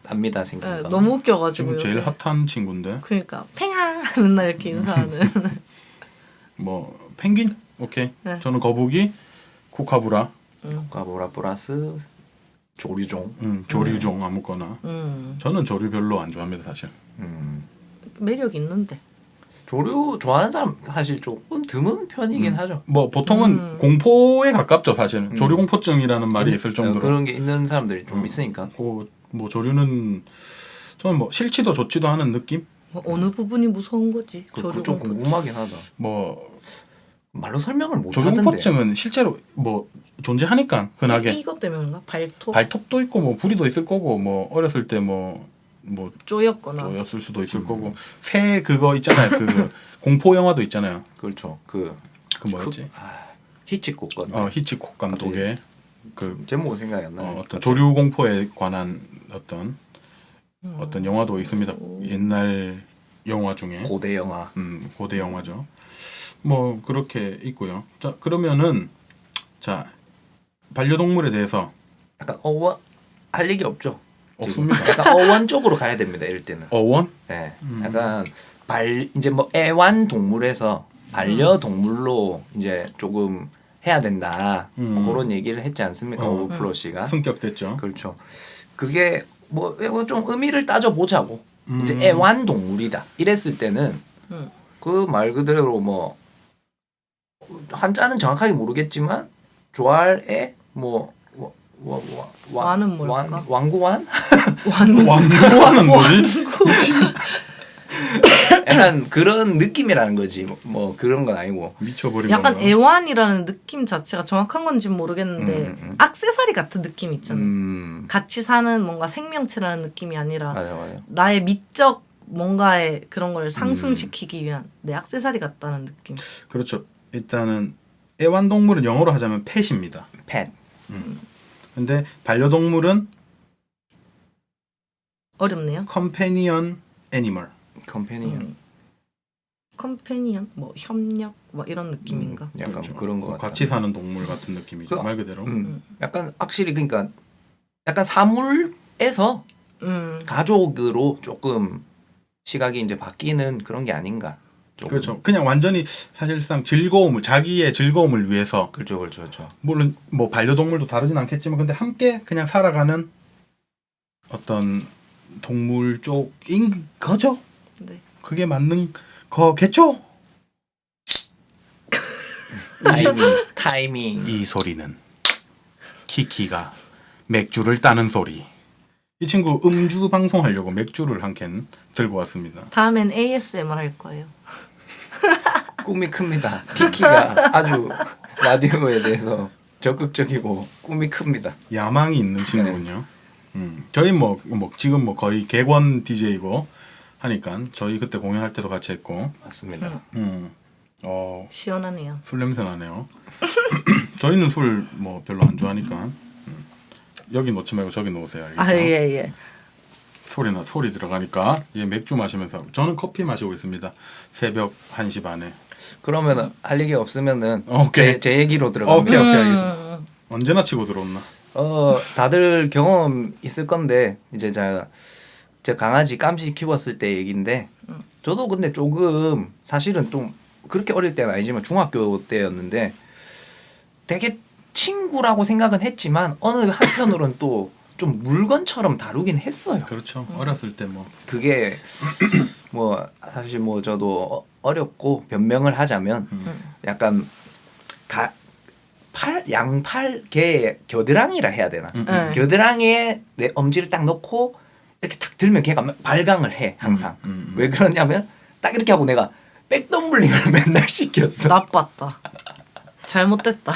압니다 생긴 네, 거. 너무 웃겨가지고 지금 요새. 제일 핫한 친구인데 그러니까 팽아 맨날 이렇게 인사하는. 뭐 펭귄 오케이. 네. 저는 거북이, 쿠카부라, 가보라 플러스 조류종. 조류종 아무거나. 저는 조류 별로 안 좋아합니다 사실. 매력 있는데. 조류 좋아하는 사람 사실 조금 드문 편이긴 하죠. 뭐 보통은 공포에 가깝죠 사실은. 조류 공포증이라는 말이 있을 정도로. 그런 게 있는 사람들이 좀 있으니까. 뭐 조류는 저는 뭐 싫지도 좋지도 않은 느낌. 뭐 어느 부분이 무서운 거지? 그거 좀 궁금하긴 하다. 뭐 말로 설명을 못 조류 하던데. 공포증은 실제로 뭐 존재하니까 흔하게 이것 때문인가? 발톱 발톱도 있고 뭐 부리도 있을 거고 뭐 어렸을 때 뭐 쪼였거나. 쪼였을 수도 있을 거고 새 그거 있잖아요. 그 공포 영화도 있잖아요. 그렇죠. 그 뭐였지? 히치콕 건데. 히치콕 감독의 그 제목은 생각이 안 나요. 어떤 조류 공포에 관한 어떤 영화도 있습니다. 옛날 영화 중에 고대 영화. 고대 영화죠. 뭐 그렇게 있고요. 자 그러면은 자 반려동물에 대해서 약간 어원 할 얘기 없죠. 지금. 없습니다. 약간 어원 쪽으로 가야 됩니다. 이럴 때는. 어원? 네. 약간 이제 뭐 애완 동물에서 반려동물로 이제 조금 해야 된다. 뭐 그런 얘기를 했지 않습니까? 오브플로 씨가. 승격됐죠. 그렇죠. 그게 뭐 좀 의미를 따져 보자고. 이제 음. 애완 동물이다. 이랬을 때는 그 말 그대로 뭐 한자는 정확하게 모르겠지만 좋아할 애 완은 뭘까? 왕구완? 완구하는 뭐지? 약간 그런 느낌이라는 거지. 뭐 그런 건 아니고. 미쳐버린 약간 건가? 애완이라는 느낌 자체가 정확한 건지는 모르겠는데 액세서리 같은 느낌 있잖아. 같이 사는 뭔가 생명체라는 느낌이 아니라 맞아. 나의 미적 뭔가의 그런 걸 상승시키기 위한 내 액세서리 같다는 느낌. 그렇죠. 일단은 애완동물은 영어로 하자면 펫입니다. 펫. 근데 반려동물은 어렵네요. companion animal. 컴패니언. 컴패니언, 뭐 협력, 뭐 이런 느낌인가? 약간 그렇죠. 그런 거 같아. 같이 사는 동물 같은 느낌이죠. 말 그대로. 약간 확실히 그러니까 약간 사물에서 가족으로 조금 시각이 이제 바뀌는 그런 게 아닌가. 조금. 그렇죠. 그냥 완전히 사실상 자기의 즐거움을 위해서 그렇죠. 물론 뭐 반려동물도 다르진 않겠지만 근데 함께 그냥 살아가는 어떤 동물 쪽인 거죠. 네. 그게 맞는 거겠죠. 타이밍. 이 소리는 키키가 맥주를 따는 소리. 이 친구 음주 방송하려고 맥주를 한 캔 들고 왔습니다. 다음엔 ASMR 할 거예요. 꿈이 큽니다. 키키가 아주 라디오에 대해서 적극적이고 꿈이 큽니다. 야망이 있는 친구군요. 저희 뭐 지금 뭐 거의 객원 DJ고 하니까 저희 그때 공연할 때도 같이 했고. 맞습니다. 시원하네요. 술 냄새 나네요. 저희는 술 뭐 별로 안 좋아하니까 여기 놓지 말고 저기 놓으세요. 알겠죠? 예. 소리 들어가니까 얘 맥주 마시면서 저는 커피 마시고 있습니다. 새벽 1시 반에. 그러면 할 얘기 없으면은 오케이. 제 얘기로 들어갑니다. 오케이 알겠습니다. 언제나 치고 들어온나? 다들 경험 있을 건데 이제 제 강아지 깜시 키웠을 때 얘긴데 저도 근데 조금 사실은 좀 그렇게 어릴 때는 아니지만 중학교 때였는데 되게 친구라고 생각은 했지만 어느 한편으로는 또 좀 물건처럼 다루긴 했어요. 그렇죠. 어렸을 때 뭐 그게 뭐 사실 뭐 저도 어렵고 변명을 하자면 약간 양팔 개 겨드랑이라 해야 되나? 겨드랑이에 내 엄지를 딱 넣고 이렇게 탁 들면 걔가 발광을 해 항상. 왜 그러냐면 딱 이렇게 하고 내가 백덤블링을 맨날 시켰어. 나빴다. 잘못됐다.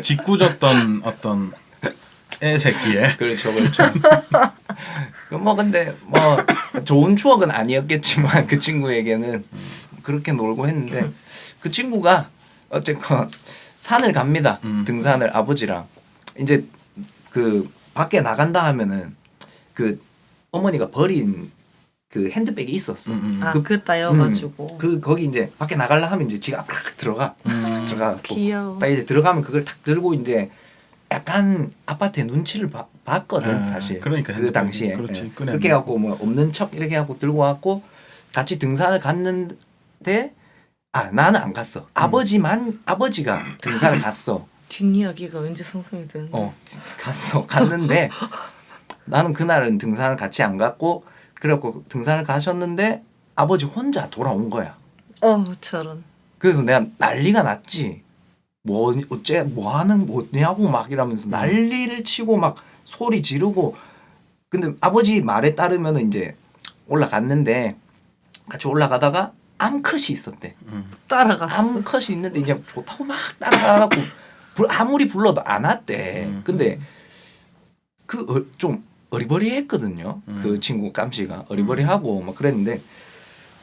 짓궂었던 어떤 애 새끼에. 그렇죠. 뭐 근데 뭐 좋은 추억은 아니었겠지만 그 친구에게는 그렇게 놀고 했는데 그 친구가 어쨌건 산을 갑니다. 등산을 아버지랑 이제 그 밖에 나간다 하면은 그 어머니가 버린 그 핸드백이 있었어. 그 따여가지고. 거기 이제 밖에 나가려 하면 이제 지가 팍 들어가. 귀여워. 딱 이제 들어가면 그걸 탁 들고 이제 약간 아파트의 눈치를 봤거든 사실. 그러니까 그 핸드백이, 당시에. 그렇지, 예. 꺼내면. 그렇게 해갖고 뭐 없는 척 이렇게 해갖고 들고 왔고 같이 등산을 갔는데 나는 안 갔어. 아버지가 등산을 갔어. 뒷이야기가 왠지 상상이 되는데. 갔는데 나는 그날은 등산을 같이 안 갔고 그래갖고 등산을 가셨는데 아버지 혼자 돌아온 거야. 저런. 그래서 내가 난리가 났지. 뭐냐고 막 이러면서 난리를 치고 막 소리 지르고. 근데 아버지 말에 따르면 이제 올라갔는데 같이 올라가다가 암컷이 있었대. 따라갔어. 암컷이 있는데 이제 좋다고 막 따라가고 아무리 불러도 안 왔대. 근데 좀 어리버리했거든요. 그 친구 깜씨가 어리버리하고 막 그랬는데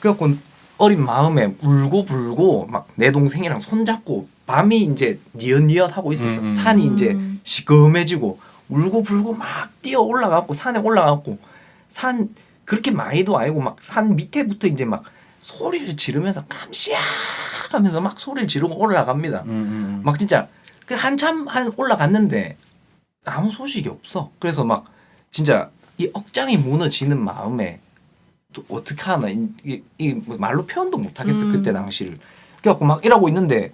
그래갖고 어린 마음에 울고 불고 막 내 동생이랑 손잡고 밤이 이제 니엇니엇 하고 있었어. 산이 이제 시커매지고 울고 불고 막 뛰어 올라가고 산에 올라가고 산 그렇게 많이도 아니고 막 산 밑에부터 이제 막 소리를 지르면서 깜씨야 하면서 막 소리를 지르고 올라갑니다. 막 진짜 그 한참 올라갔는데 아무 소식이 없어. 그래서 막 진짜 이 억장이 무너지는 마음에 또 어떻게 하나 이 말로 표현도 못 하겠어. 그때 당시를. 그래갖고 막 이러고 있는데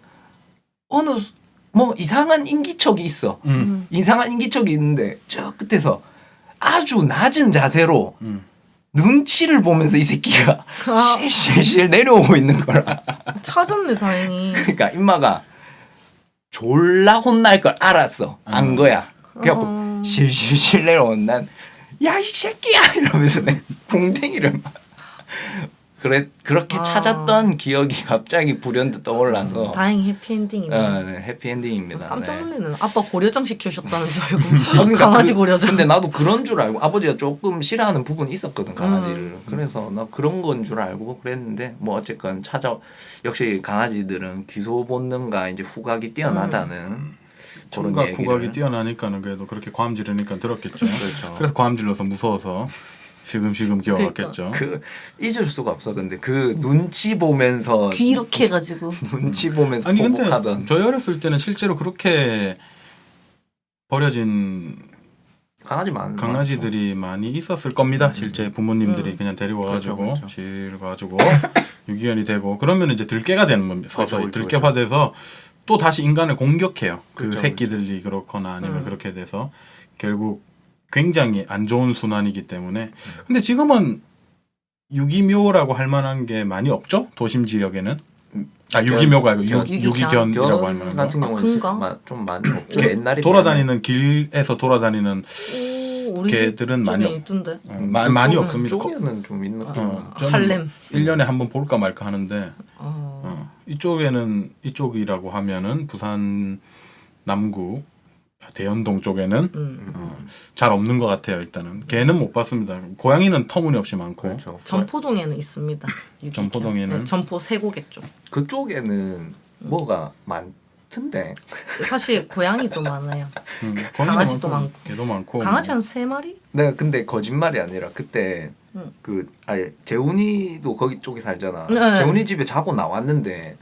뭐 이상한 인기척이 있어. 이상한 인기척이 있는데 저 끝에서 아주 낮은 자세로 눈치를 보면서 이 새끼가 실실실 내려오고 있는 거라. 찾았네 다행히. 그러니까 임마가 졸라 혼날 걸 알았어. 안 거야. 그래갖고 실실실 내려온 난 야 이 새끼야 이러면서 내 궁뎅이를 막 그렇게 찾았던 기억이 갑자기 불현듯 떠올라서 다행히 해피엔딩이네. 네, 해피엔딩입니다. 깜짝 네. 놀래는. 아빠 고려장 시키셨다는 줄 알고. 그러니까 강아지 고려장. 근데 나도 그런 줄 알고 아버지가 조금 싫어하는 부분이 있었거든 강아지를. 그래서 나 그런 건 줄 알고 그랬는데 뭐 어쨌건 역시 강아지들은 귀소 본능과 이제 후각이 뛰어나다는 그런 총각 얘기를. 후각이 뛰어나니까는 그래도 그렇게 고함 지르니까 들었겠죠. 그렇죠. 그래서 고함 질러서 무서워서 시금시금 기어갔겠죠. 잊을 수가 없어. 근데 그 눈치 보면서 귀 이렇게 해가지고. 눈치 보면서 아니 근데 보복하던 저희 어렸을 때는 실제로 그렇게 버려진 강아지들이 많이 있었을 겁니다. 실제 부모님들이 그냥 데리고 가지고 그렇죠. 실가지고 유기견이 되고 그러면 이제 들깨가 되는 겁니다. 서서히 그렇죠. 들깨화돼서 또 다시 인간을 공격해요. 그 그렇죠, 새끼들이 그렇거나 아니면 그렇게 돼서 결국 굉장히 안 좋은 순환이기 때문에. 근데 지금은 유기묘라고 할 만한 게 많이 없죠? 도심 지역에는. 유기묘가 아니고 유기견이라고 할 만한 같은 거. 경우는 그런가? 좀 많이 없죠. 옛날에 돌아다니는 길에서 돌아다니는 우리 개들은 집 많이 쪽에 있던데. 많이 없습니다. 쪽에는 좀 있는 저는 할렘. 1년에 한 번 볼까 말까 하는데 어. 이쪽이라고 하면은 부산 남구 대연동 쪽에는 잘 없는 것 같아요. 일단은 개는 못 봤습니다. 고양이는 터무니없이 많고. 그렇죠. 점포동에는 있습니다. 유기견. 점포동에는? 네, 점포 세고개 쪽. 그쪽에는 뭐가 많던데. 사실 고양이도 많아요. 고양이도 강아지도 많고. 개도 많고. 강아지 한 3마리? 내가 근데 거짓말이 아니라 그때 재훈이도 거기 쪽에 살잖아. 네. 재훈이 집에 자고 나왔는데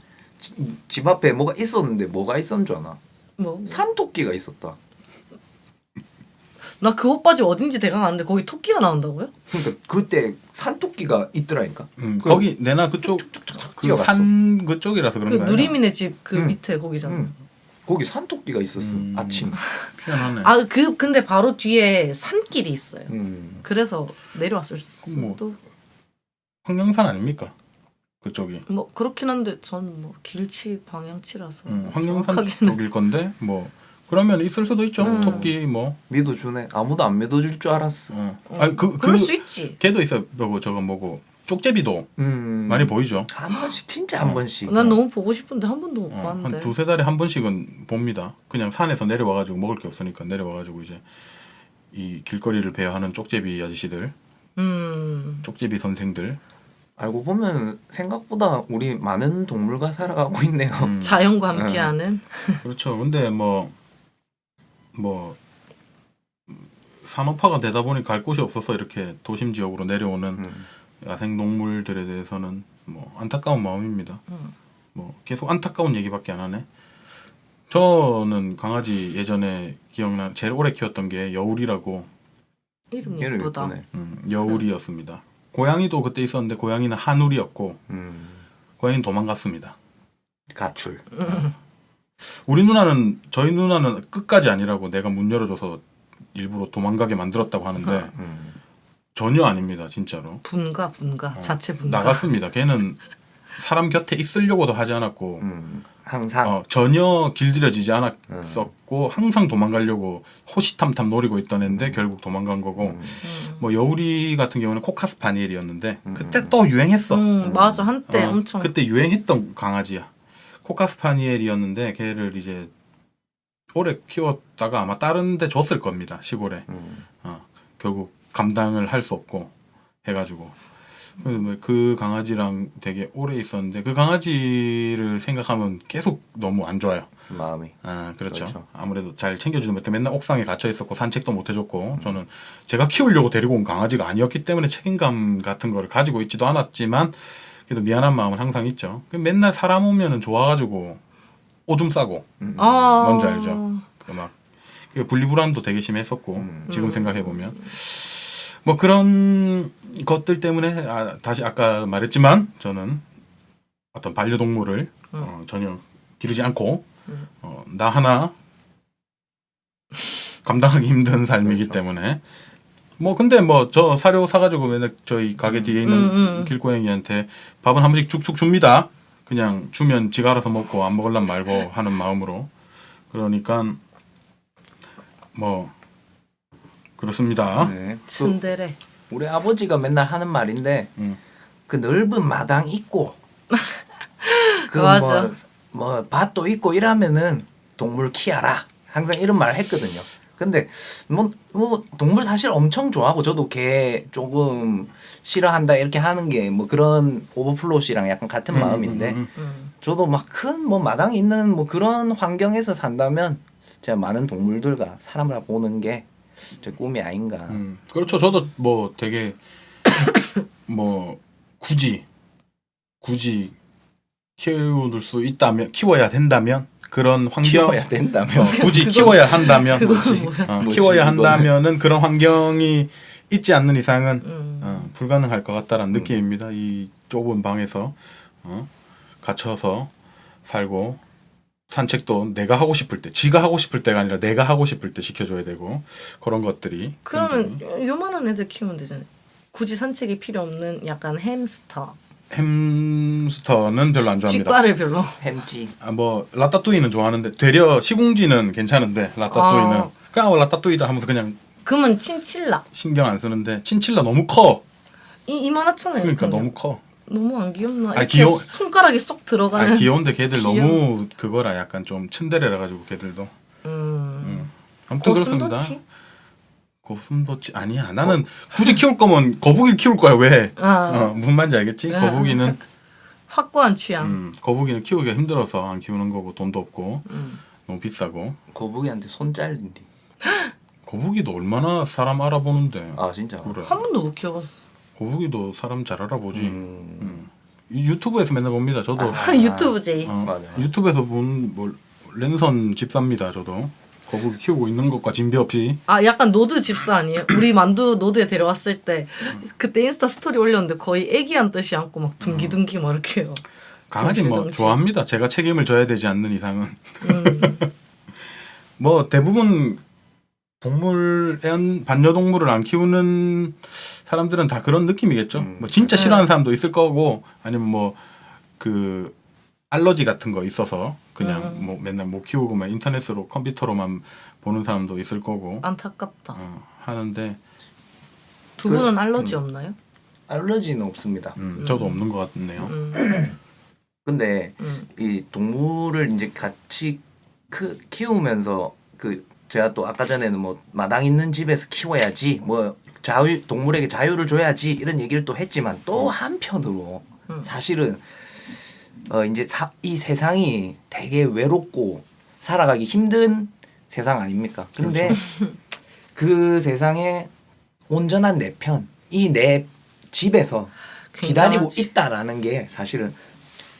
집 앞에 뭐가 있었는데 뭐가 있었는 줄 아나? 뭐? 산토끼가 있었다. 나 그 오빠 집 어딘지 대강 아는데 거기 토끼가 나온다고요? 그러니까 그때 산토끼가 있더라니까. 거기 내나 그쪽 뛰어갔어. 산 그쪽이라서 그 그런가요? 누리미네 집 그 응. 밑에 거기잖아. 거기 산토끼가 있었어. 아침. 피곤하네. 근데 바로 뒤에 산길이 있어요. 음. 그래서 내려왔을 수도. 황령산 아닙니까? 그쪽이. 뭐 그렇긴 한데 전 뭐 길치 방향치라서 황령산 정확하게는. 쪽일 건데 뭐 그러면 있을 수도 있죠. 토끼 뭐. 믿어주네. 아무도 안 믿어줄 줄 알았어. 아니 그럴 수 있지. 걔도 있어. 뭐고 저거 뭐고 쪽제비도 많이 보이죠. 한 번씩 진짜 한 번씩. 난 너무 보고 싶은데 한 번도 못 봤는데. 한 두세 달에 한 번씩은 봅니다. 그냥 산에서 내려와가지고 먹을 게 없으니까 내려와가지고 이제 이 길거리를 배회하는 쪽제비 아저씨들, 쪽제비 선생들. 알고 보면 생각보다 우리 많은 동물과 살아가고 있네요. 자연과 함께하는. 그렇죠. 근데 뭐 뭐 산업화가 되다 보니 갈 곳이 없어서 이렇게 도심 지역으로 내려오는 야생 동물들에 대해서는 뭐 안타까운 마음입니다. 뭐 계속 안타까운 얘기밖에 안 하네. 저는 강아지 예전에 기억나 제일 오래 키웠던 게 여울이라고 이름 얘를 예쁘다. 예쁘네. 여울이었습니다. 고양이도 그때 있었는데 고양이는 한울이었고 고양이는 도망갔습니다. 가출. 저희 누나는 끝까지 아니라고 내가 문 열어줘서 일부러 도망가게 만들었다고 하는데 전혀 아닙니다, 진짜로. 분가 자체 분가. 나갔습니다. 걔는 사람 곁에 있으려고도 하지 않았고 항상 전혀 길들여지지 않았었고 항상 도망가려고 호시탐탐 노리고 있던 애인데 결국 도망간 거고 뭐 여울이 같은 경우는 코카스 파니엘이었는데 그때 또 유행했어. 맞아 한때 엄청. 그때 유행했던 강아지야. 코카스 파니엘이었는데 걔를 이제 오래 키웠다가 아마 다른 데 줬을 겁니다. 시골에. 결국 감당을 할 수 없고 해가지고 그 강아지랑 되게 오래 있었는데 그 강아지를 생각하면 계속 너무 안 좋아요. 마음이. 그렇죠. 그렇죠. 아무래도 잘 챙겨주지 못해 맨날 옥상에 갇혀 있었고 산책도 못 해줬고 저는 제가 키우려고 데리고 온 강아지가 아니었기 때문에 책임감 같은 거를 가지고 있지도 않았지만 그래도 미안한 마음은 항상 있죠. 맨날 사람 오면은 좋아가지고 오줌 싸고 뭔지 알죠? 막 분리불안도 되게 심했었고 지금 생각해 보면 뭐 그런 것들 때문에 다시 아까 말했지만 저는 어떤 반려동물을 전혀 기르지 않고 나 하나 감당하기 힘든 삶이기 그렇죠. 때문에 뭐 근데 뭐 저 사료 사가지고 맨날 저희 가게 뒤에 있는 길고양이한테 밥은 한 번씩 쭉쭉 줍니다. 그냥 주면 지가 알아서 먹고 안 먹을란 말고 하는 마음으로. 그러니까 뭐 그렇습니다. 네. 츤데레. 우리 아버지가 맨날 하는 말인데 그 넓은 마당 있고 그 맞아. 뭐 밭도 있고 이러면은 동물 키워라 항상 이런 말 했거든요. 근데 뭐 동물 사실 엄청 좋아하고 저도 개 조금 싫어한다 이렇게 하는 게 뭐 그런 오버플로우 씨랑 약간 같은 마음인데 저도 막 큰 뭐 마당이 있는 뭐 그런 환경에서 산다면 제가 많은 동물들과 사람을 보는 게 제 꿈이 아닌가. 그렇죠. 저도 뭐 되게 뭐 굳이 키울 수 있다면 키워야 된다면 그런 환경 키워야 된다면 굳이 키워야 한다면 그거는 뭐야? 뭐지, 키워야 이거는? 한다면은 그런 환경이 있지 않는 이상은 불가능할 것 같다라는 느낌입니다. 이 좁은 방에서 갇혀서 살고 산책도 내가 하고 싶을 때, 지가 하고 싶을 때가 아니라 내가 하고 싶을 때 시켜줘야 되고 그런 것들이 그러면 요만한 애들 키우면 되잖아요. 굳이 산책이 필요 없는 약간 햄스터. 햄스터는 별로 안 좋아합니다. 쥐과를 별로. 햄찌. 뭐 라따뚜이는 좋아하는데 되려 시궁지는 괜찮은데 라따뚜이는 그냥 라따뚜이다 하면서 그냥 그러면 친칠라. 신경 안 쓰는데 친칠라 너무 커. 이만하잖아요. 그러니까 그냥. 너무 커. 너무 안 귀엽나? 아니, 이렇게 귀여워. 손가락이 쏙 들어가는. 귀여운데 걔들 귀여워. 너무 그거라 약간 좀 츤데레라 가지고 걔들도. 아무튼 그렇습니다. 고슴도치? 고슴도치 아니야. 나는 굳이 키울 거면 거북이를 키울 거야. 왜? 무슨 말인지 알겠지? 거북이는 확고한 취향. 거북이는 키우기가 힘들어서 안 키우는 거고 돈도 없고 너무 비싸고. 거북이한테 손 잘린디. 거북이도 얼마나 사람 알아보는데. 아 진짜. 그래. 한 번도 못 키워봤어. 거북이도 사람 잘 알아보지. 이 유튜브에서 맨날 봅니다. 저도 유튜브지. 맞아. 유튜브에서 본 뭐 랜선 집사입니다. 저도 거북이 키우고 있는 것과 진배 없이. 약간 노드 집사 아니에요? 우리 만두 노드에 데려왔을 때 그때 인스타 스토리 올렸는데 거의 애기한 듯이 안고 막 둥기둥기 막 이렇게 해요. 강아지 뭐 덩실덩실. 좋아합니다. 제가 책임을 져야 되지 않는 이상은. 뭐 대부분 반려동물을 안 키우는 사람들은 다 그런 느낌이겠죠. 뭐 진짜 싫어하는 사람도 있을 거고 아니면 뭐 그 알러지 같은 거 있어서 그냥 뭐 맨날 못 키우고 막 인터넷으로 컴퓨터로만 보는 사람도 있을 거고 안타깝다. 하는데 두 분은 알러지 없나요? 알러지는 없습니다. 저도 없는 것 같네요. 근데 이 동물을 이제 같이 키우면서 그 제가 또 아까 전에는 뭐 마당 있는 집에서 키워야지 뭐 동물에게 자유를 줘야지 이런 얘기를 또 했지만 또 한편으로 사실은 이제 이 세상이 되게 외롭고 살아가기 힘든 세상 아닙니까? 근데 그 세상에 온전한 내 편, 이 내 집에서 기다리고 굉장하지. 있다라는 게 사실은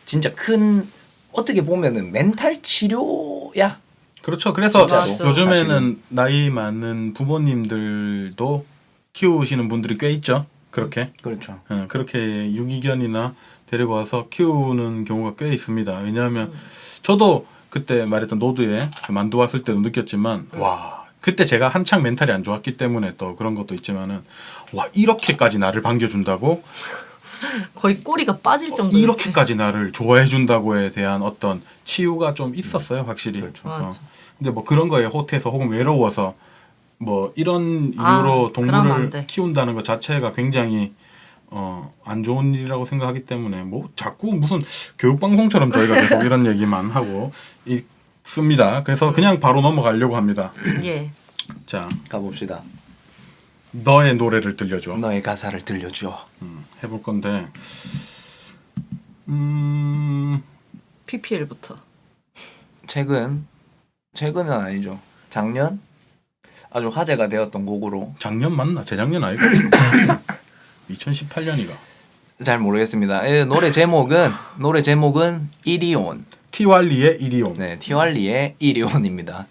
진짜 큰 어떻게 보면은 멘탈 치료야. 그렇죠. 그래서 진짜로. 요즘에는 사실은. 나이 많은 부모님들도 키우시는 분들이 꽤 있죠. 그렇게. 그렇죠. 그렇게 유기견이나 데리고 와서 키우는 경우가 꽤 있습니다. 왜냐하면 저도 그때 말했던 노드에 만두 왔을 때도 느꼈지만 와 그때 제가 한창 멘탈이 안 좋았기 때문에 또 그런 것도 있지만은 와 이렇게까지 나를 반겨준다고 거의 꼬리가 빠질 정도였지. 이렇게까지 나를 좋아해준다고에 대한 어떤 치유가 좀 있었어요 확실히. 그렇죠. 맞아. 근데 뭐 그런 거에 호태서 혹은 외로워서 뭐 이런 아, 이유로 그러면 안 동물을 돼. 키운다는 것 자체가 굉장히 안 좋은 일이라고 생각하기 때문에 뭐 자꾸 무슨 교육 방송처럼 저희가 계속 이런 얘기만 하고 있습니다. 그래서 그냥 바로 넘어가려고 합니다. 예. 자, 가봅시다. 너의 노래를 들려줘. 너의 가사를 들려줘. 해볼 건데, PPL부터. 최근은 아니죠. 작년 아주 화제가 되었던 곡으로 작년 맞나? 재작년 아이가? 2018년이가. 잘 모르겠습니다. 노래 제목은 이리온. 티왈리의 이리온. 네, 티왈리의 이리온입니다.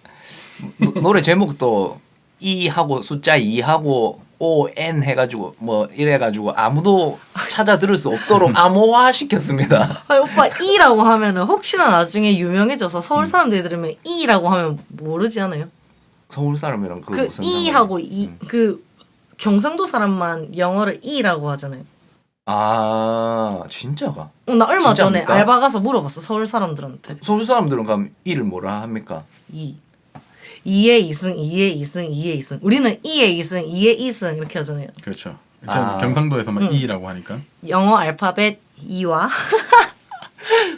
노래 제목도 E 하고 숫자 2하고 ON 해가지고 뭐 이래가지고 아무도 찾아 들을 수 없도록 암호화 시켰습니다. 아니 오빠 E라고 하면은 혹시나 나중에 유명해져서 서울 사람들이 들으면 E라고 하면 모르지 않아요? 서울 사람이랑 그 그 무슨 E하고 상관이- 그 경상도 사람만 영어를 E라고 하잖아요. 아 진짜가? 나 얼마 전에 진짜입니까? 알바 가서 물어봤어 서울 사람들한테. 서울 사람들은 그럼 E를 뭐라 합니까? E. 2의 2승, 2의 2승, 2의 2승. 우리는 2의 2승, 2의 2승 이렇게 하잖아요. 그렇죠. 아. 경상도에서만 E라고 하니까. 영어 알파벳 2와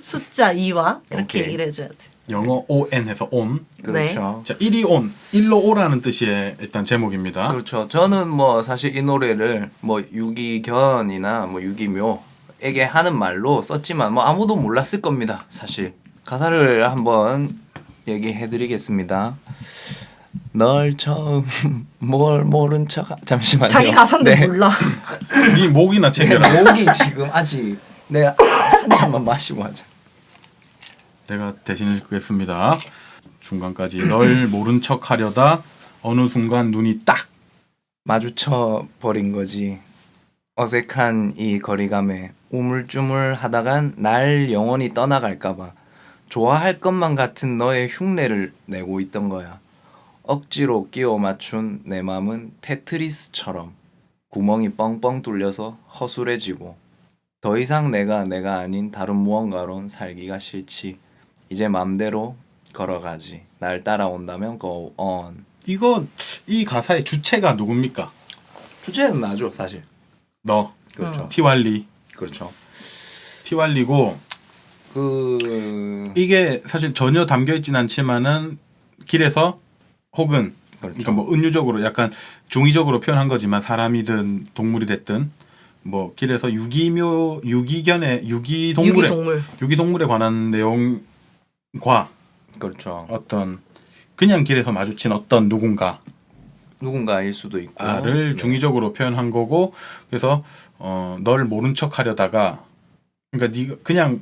숫자 2와 이렇게 오케이. 얘기를 해줘야 돼. 영어 ON 해서 온. 그렇죠. 자, 이리온. 일로 오라는 뜻의 일단 제목입니다. 그렇죠. 저는 뭐 사실 이 노래를 뭐 유기견이나 뭐 유기묘에게 하는 말로 썼지만 뭐 아무도 몰랐을 겁니다. 사실 가사를 한번 얘기해드리겠습니다. 널 처음 뭘 모른 척 잠시만요. 자기 가사인데 네. 몰라. 네 목이나 내 챙겨라. 목이 지금 아직 내가 한 잔만 마시고 하자. 내가 대신 읽겠습니다. 중간까지 널 모른 척 하려다 어느 순간 눈이 딱 마주쳐 버린 거지. 어색한 이 거리감에 우물쭈물 하다간 날 영원히 떠나갈까봐 좋아할 것만 같은 너의 흉내를 내고 있던 거야. 억지로 끼워 맞춘 내 맘은 테트리스처럼 구멍이 뻥뻥 뚫려서 허술해지고 더 이상 내가 아닌 다른 무언가론 살기가 싫지. 이제 맘대로 걸어가지. 날 따라온다면 go on. 이 가사의 주체가 누굽니까? 주제는 나죠 사실. 너 그렇죠. 티왈리. 그렇죠. 티왈리고 이게 사실 전혀 담겨 있진 않지만은 길에서 혹은 그렇죠. 그러니까 뭐 은유적으로 약간 중의적으로 표현한 거지만 사람이든 동물이 됐든 뭐 길에서 유기동물에 유기동물. 관한 내용과 그렇죠. 어떤 그냥 길에서 마주친 어떤 누군가일 수도 있고. 누군가를 네. 중의적으로 표현한 거고 그래서 널 모른 척 하려다가 그러니까 네가 그냥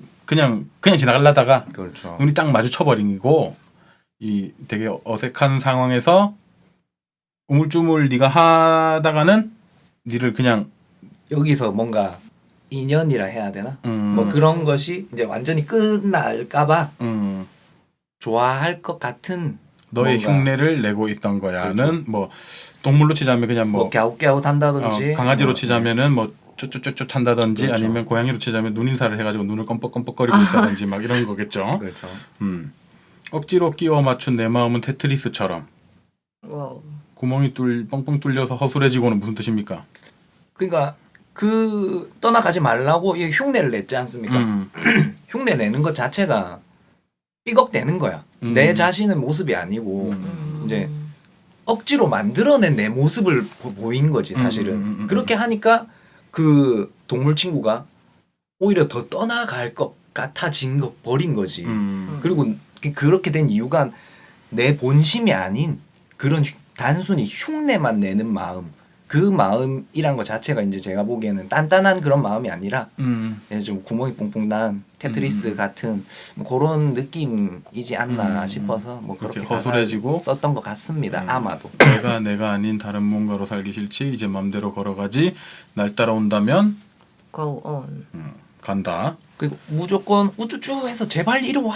지나가려다가 그렇죠. 눈이 딱 마주쳐 버리고 이 되게 어색한 상황에서 우물쭈물 네가 하다가는 니를 그냥 여기서 뭔가 인연이라 해야 되나? 음. 뭐 그런 것이 이제 완전히 끝날까봐 음, 좋아할 것 같은 너의 뭔가 흉내를 내고 있던 거야는 그렇죠. 뭐 동물로 치자면 그냥 뭐 뭐 갸웃갸웃 한다든지 강아지로 뭐, 치자면은 뭐 쭈쭈쭈쭈 한다든지 그렇죠. 아니면 고양이로 치자면 눈인사를 해가지고 눈을 껌뻑껌뻑거리고 있다든지 막 이런 거겠죠. 그렇죠. 억지로 끼워 맞춘 내 마음은 테트리스처럼 와우. 구멍이 뻥뻥 뚫려서 허술해지고는 무슨 뜻입니까? 그러니까 그 떠나가지 말라고 이 흉내를 냈지 않습니까? 흉내 내는 것 자체가 삐걱대는 거야. 내 자신의 모습이 아니고 이제 억지로 만들어낸 내 모습을 보인 거지 사실은. 그렇게 하니까 그 동물 친구가 오히려 더 떠나갈 것 같아진 거 버린 거지. 그리고 그렇게 된 이유가 내 본심이 아닌 그런 단순히 흉내만 내는 마음, 그 마음이란 것 자체가 이제 제가 보기에는 단단한 그런 마음이 아니라 좀 구멍이 뿡뿡 난 테트리스 같은 뭐 그런 느낌이지 않나 싶어서 뭐 그렇게 허술해지고 썼던 것 같습니다. 아마도. 내가 아닌 다른 뭔가로 살기 싫지 이제 맘대로 걸어가지 날 따라온다면 Go on. 간다. 그리고 무조건 우쭈쭈 해서 제발 이리 와.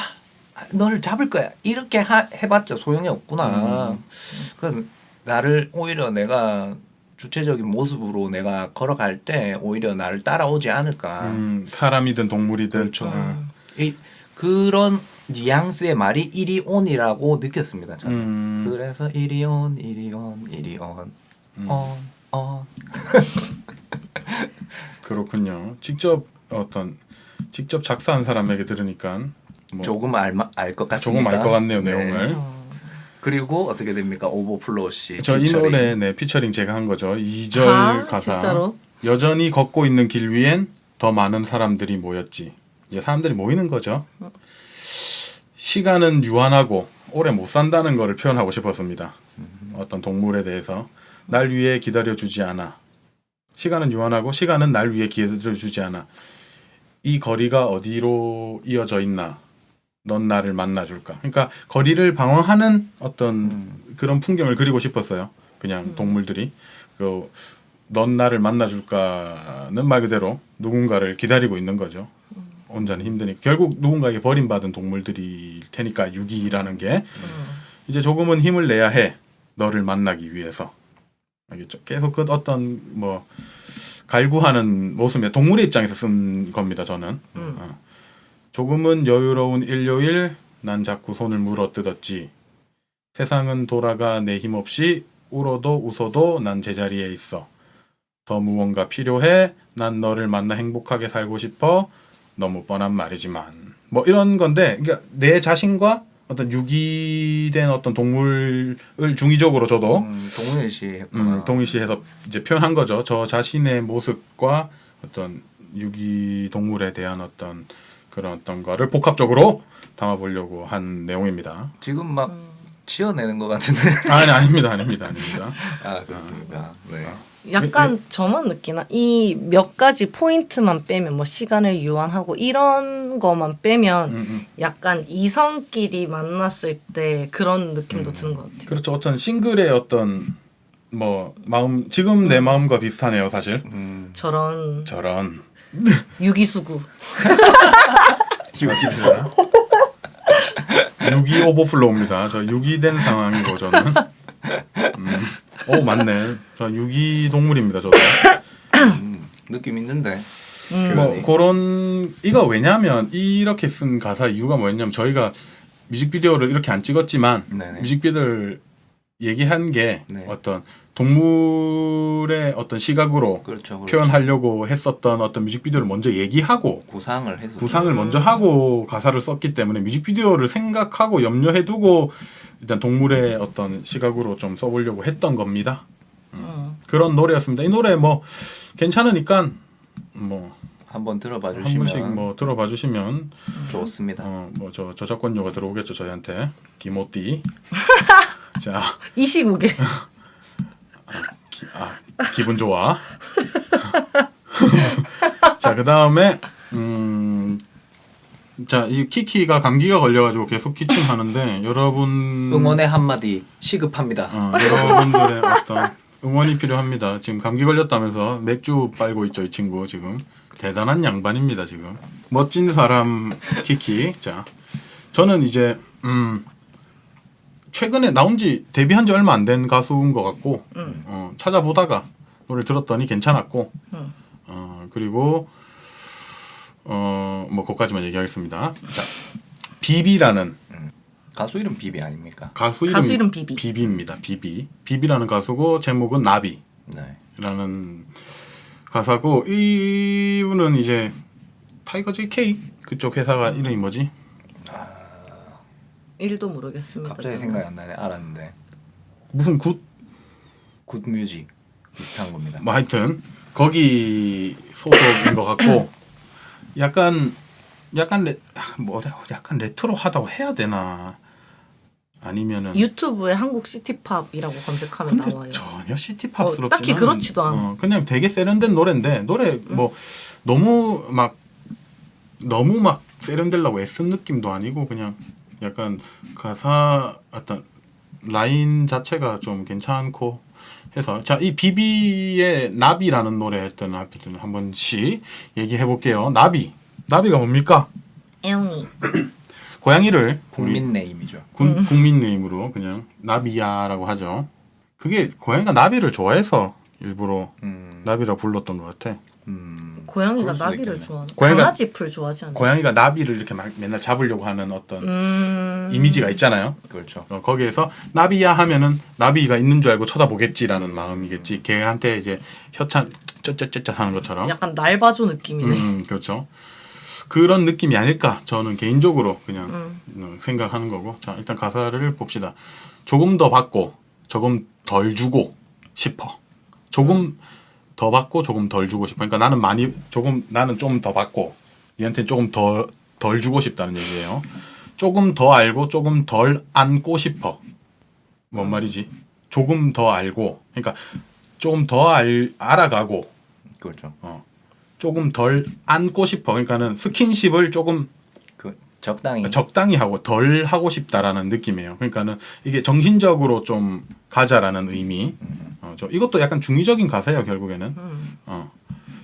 너를 잡을 거야. 이렇게 해봤자 소용이 없구나. 그 나를 오히려 내가 주체적인 모습으로 내가 걸어갈 때 오히려 나를 따라오지 않을까. 사람이든 동물이든 그렇죠. 그런 뉘앙스의 말이 이리 온이라고 느꼈습니다. 저는. 그래서 이리 온, 이리 온, 이리 온, on. 그렇군요. 직접 작사한 사람에게 들으니까 뭐 조금 알 것 같습니다. 조금 알 것 같네요, 내용을. 그리고 어떻게 됩니까? 오버플로우 씨. 저 이 피처링. 노래 피처링 제가 한 거죠. 2절 가사. 진짜로? 여전히 걷고 있는 길 위엔 더 많은 사람들이 모였지. 이제 사람들이 모이는 거죠. 시간은 유한하고 오래 못 산다는 거를 표현하고 싶었습니다. 어떤 동물에 대해서 날 위해 기다려주지 않아. 시간은 유한하고 시간은 날 위해 기다려주지 않아. 이 거리가 어디로 이어져 있나? 넌 나를 만나줄까? 그러니까 거리를 방황하는 어떤 그런 풍경을 그리고 싶었어요. 그냥 동물들이. 넌 나를 만나줄까는 말 그대로 누군가를 기다리고 있는 거죠. 혼자는 힘드니까. 결국 누군가에게 버림받은 동물들일 테니까 유기라는 게. 이제 조금은 힘을 내야 해. 너를 만나기 위해서. 알겠죠? 계속 그 어떤 뭐 갈구하는 모습에 동물의 입장에서 쓴 겁니다. 저는. 조금은 여유로운 일요일 난 자꾸 손을 물어뜯었지. 세상은 돌아가 내 힘없이 울어도 웃어도 난 제자리에 있어. 더 무언가 필요해. 난 너를 만나 행복하게 살고 싶어. 너무 뻔한 말이지만 뭐 이런 건데 그러니까 내 자신과 어떤 유기된 어떤 동물을 중의적으로 저도 동일시했구나. 동일시해서 이제 표현한 거죠. 저 자신의 모습과 어떤 유기 동물에 대한 어떤 그런 어떤 거를 복합적으로 담아보려고 한 내용입니다. 지금 막 지어내는 것 같은데. 아닙니다. 아 그렇습니까. 네. 약간 저만 느끼나 이 몇 가지 포인트만 빼면 뭐 시간을 유한하고 이런 거만 빼면 약간 이성끼리 만났을 때 그런 느낌도 드는 것 같아요. 그렇죠. 어떤 싱글의 어떤 뭐 마음 지금 내 마음과 비슷하네요, 사실. 저런 유기수구. 유기 오버플로우입니다. 저 유기된 상황이고 저는. 맞네. 저 유기 동물입니다. 저도. 느낌 있는데. 뭐 그런 이거 왜냐면 이렇게 쓴 가사 이유가 뭐였냐면 저희가 뮤직비디오를 이렇게 안 찍었지만 네네. 뮤직비디오를 얘기한 게 네. 어떤 동물의 어떤 시각으로 그렇죠. 표현하려고 했었던 어떤 뮤직비디오를 먼저 얘기하고 구상을 해서 구상을 먼저 하고 가사를 썼기 때문에 뮤직비디오를 생각하고 염려해두고 일단 동물의 어떤 시각으로 좀 써보려고 했던 겁니다. 그런 노래였습니다. 이 노래 뭐 괜찮으니까 뭐 한번 들어봐 한 주시면 번씩 뭐 들어봐 주시면 좋습니다. 뭐 저작권료가 들어오겠죠 저희한테. 디모띠. 자, 이 시국에. 기분 좋아. 자, 그 다음에 자, 이 키키가 감기가 걸려가지고 계속 기침하는데 여러분 응원의 한마디 시급합니다. 여러분들의 어떤 응원이 필요합니다. 지금 감기 걸렸다면서 맥주 빨고 있죠, 이 친구 지금. 대단한 양반입니다, 지금. 멋진 사람 키키. 자, 저는 이제 최근에 나온지 데뷔한 지 얼마 안 된 가수인 것 같고 찾아보다가 노래를 들었더니 괜찮았고 그리고 뭐 그것까지만 얘기하겠습니다. 자, 비비라는 가수 이름 비비 아닙니까? 가수 이름 비비. 비비입니다. 비비라는 가수고 제목은 나비라는 네. 가사고 이분은 이제 타이거 JK 그쪽 회사가 이름이 뭐지? 일도 모르겠습니다. 갑자기 저는. 생각이 안 나네. 알았는데 무슨 굿뮤직 비슷한 겁니다. 뭐 하여튼 거기 소속인 것 같고 약간 레트로하다고 해야 되나? 아니면은 유튜브에 한국 시티팝이라고 검색하면 근데 나와요. 전혀 시티팝스럽지는 딱히 그렇지도 않아. 그냥 되게 세련된 노래인데 노래 뭐 너무 막 세련되려고 애쓴 느낌도 아니고 그냥 약간 가사 어떤 라인 자체가 좀 괜찮고 해서 자, 이 비비의 나비라는 노래 했던 한 번씩 얘기해 볼게요. 나비가 뭡니까? 애용이. 고양이를 국민 네임이죠. 국민 네임으로 그냥 나비야라고 하죠. 그게 고양이가 나비를 좋아해서 일부러 나비라 불렀던 것 같아. 고양이가 그럴 수도 나비를 있겠네. 좋아하는. 고양이가- 강아지 풀 좋아하지 않나요? 고양이가 나비를 이렇게 막 맨날 잡으려고 하는 어떤 이미지가 있잖아요. 그렇죠. 거기에서 나비야 하면은 나비가 있는 줄 알고 쳐다보겠지라는 마음이겠지. 걔한테 이제 혀찬 쩌쩌쩌쩌 하는 것처럼. 약간 날 봐줘 느낌이네. 그렇죠. 그런 느낌이 아닐까 저는 개인적으로 그냥 생각하는 거고. 자, 일단 가사를 봅시다. 조금 더 받고 조금 덜 주고 싶어. 조금 더 받고 조금 덜 주고 싶어. 그러니까 나는 좀 더 받고 얘한테 조금 덜 주고 싶다는 얘기예요. 조금 더 알고 조금 덜 안고 싶어. 뭔 말이지? 조금 더 알고, 그러니까 조금 더 알아가고, 그렇죠. 조금 덜 안고 싶어. 그러니까는 스킨십을 조금 적당히 하고 덜 하고 싶다라는 느낌이에요. 그러니까는 이게 정신적으로 좀 가자라는 의미. 이것도 약간 중의적인 가사예요, 결국에는.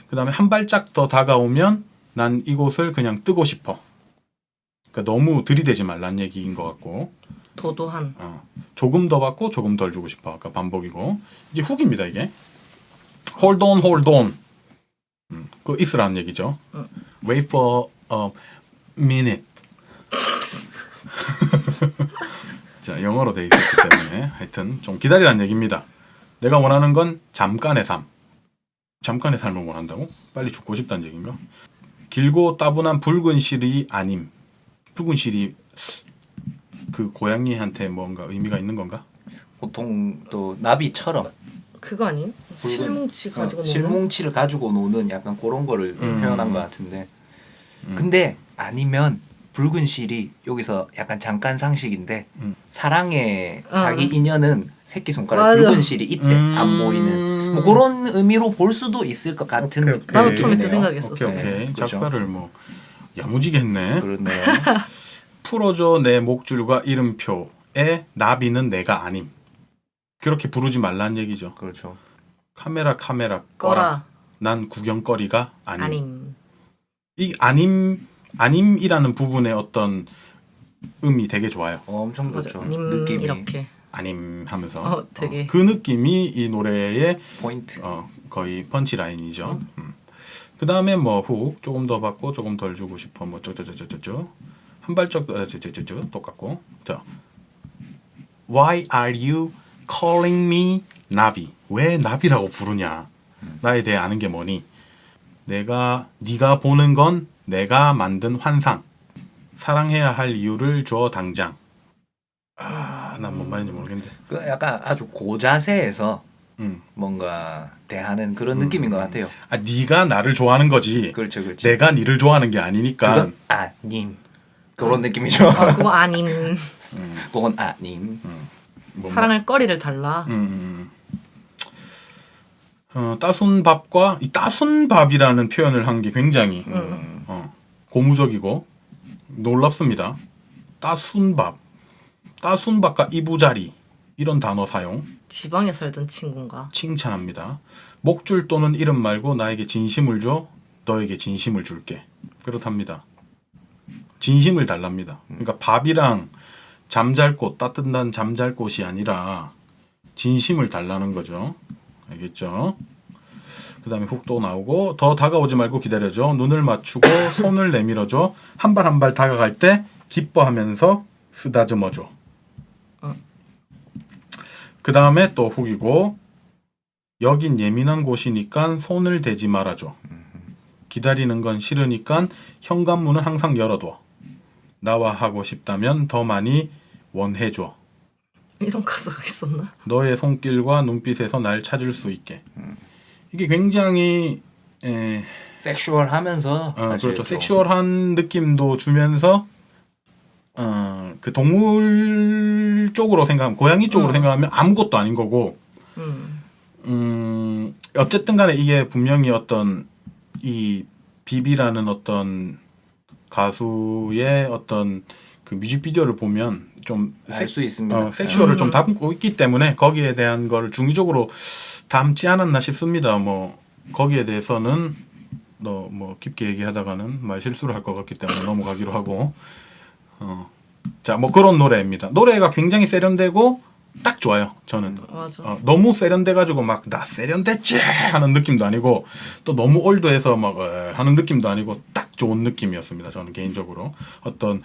그다음에 한 발짝 더 다가오면 난 이곳을 그냥 뜨고 싶어. 그러니까 너무 들이대지 말란 얘기인 것 같고. 도도한. 조금 더 받고 조금 덜 주고 싶어. 아까 반복이고. 이제 훅입니다, 이게. Hold on, hold on. 그 있으라는 얘기죠. Wait for a minute. 자, 영어로 돼 있었기 때문에 하여튼 좀 기다리라는 얘기입니다. 내가 원하는 건 잠깐의 삶. 잠깐의 삶을 원한다고? 빨리 죽고 싶다는 얘기인가? 길고 따분한 붉은 실이 아님. 붉은 실이 그 고양이한테 뭔가 의미가 있는 건가? 보통 또 나비처럼 그거 아니에요? 실뭉치 가지고 노는? 실뭉치를 가지고 노는 약간 그런 거를 표현한 것 같은데. 근데 아니면 붉은 실이 여기서 약간 잠깐 상식인데 사랑의 자기 인연은 새끼손가락 맞아. 붉은 실이 이때 안 보이는 뭐 그런 의미로 볼 수도 있을 것 같은 오케이, 느낌이 나도 처음에 그 드네요. 생각했었어. 오케이. 네, 그렇죠. 작사를 뭐 야무지게 했네. 그렇네요. 풀어줘 내 목줄과 이름표에 나비는 내가 아님. 그렇게 부르지 말란 얘기죠. 그렇죠. 카메라 꺼라. 꺼라. 난 구경거리가 아님. 아님. 이 아님이라는 부분의 어떤 음이 되게 좋아요. 엄청 맞아. 좋죠. 님 느낌이 이렇게. 아님 하면서 되게. 그 느낌이 이 노래의 포인트. 거의 펀치라인이죠. 그 다음에 뭐 훅 조금 더 받고 조금 덜 주고 싶어 뭐 쪼쪼쪼쪼쪼 한 발짝 더 쪼쪼쪼 똑같고 자 Why are you calling me 나비? 왜 나비라고 부르냐? 나에 대해 아는 게 뭐니? 네가 보는 건 내가 만든 환상. 사랑해야 할 이유를 줘 당장. 난 뭔 말인지 모르겠는데. 그 약간 아주 고자세에서 뭔가 대하는 그런 느낌인 것 같아요. 네가 나를 좋아하는 거지. 그렇죠, 그렇죠. 내가 니를 좋아하는 게 아니니까. 그건 아님 그런 느낌이죠. 그거 아님. 그건 아님. 사랑할 거리를 달라. 따순 밥과 이 따순 밥이라는 표현을 한 게 굉장히 고무적이고 놀랍습니다. 따순 밥과 이부자리 이런 단어 사용 지방에 살던 친구인가? 칭찬합니다. 목줄 또는 이름 말고 나에게 진심을 줘 너에게 진심을 줄게. 그렇답니다. 진심을 달랍니다. 그러니까 밥이랑 잠잘 곳 따뜻한 잠잘 곳이 아니라 진심을 달라는 거죠. 알겠죠? 그 다음에 훅 또 나오고 더 다가오지 말고 기다려줘. 눈을 맞추고 손을 내밀어줘. 한 발 한 발 다가갈 때 기뻐하면서 쓰다듬어줘. 그 다음에 또 훅이고 여긴 예민한 곳이니까 손을 대지 말아줘. 기다리는 건 싫으니까 현관문은 항상 열어둬. 나와 하고 싶다면 더 많이 원해줘. 이런 가사가 있었나? 너의 손길과 눈빛에서 날 찾을 수 있게. 이게 굉장히 섹슈얼하면서 그렇죠. 섹슈얼한 느낌도 주면서 그 동물 쪽으로 생각하면 고양이 쪽으로 생각하면 아무것도 아닌 거고 어쨌든 간에 이게 분명히 어떤 이 비비라는 어떤 가수의 어떤 그 뮤직비디오를 보면 좀 알 수 있습니다. 섹슈얼을 좀 담고 있기 때문에 거기에 대한 걸 중의적으로 담지 않았나 싶습니다. 뭐 거기에 대해서는 뭐 깊게 얘기하다가는 말 실수를 할 것 같기 때문에 넘어가기로 하고 자, 뭐 그런 노래입니다. 노래가 굉장히 세련되고 딱 좋아요. 저는 맞아. 너무 세련돼가지고 막 나 세련됐지 하는 느낌도 아니고 또 너무 올드해서 막 하는 느낌도 아니고 딱 좋은 느낌이었습니다. 저는 개인적으로 어떤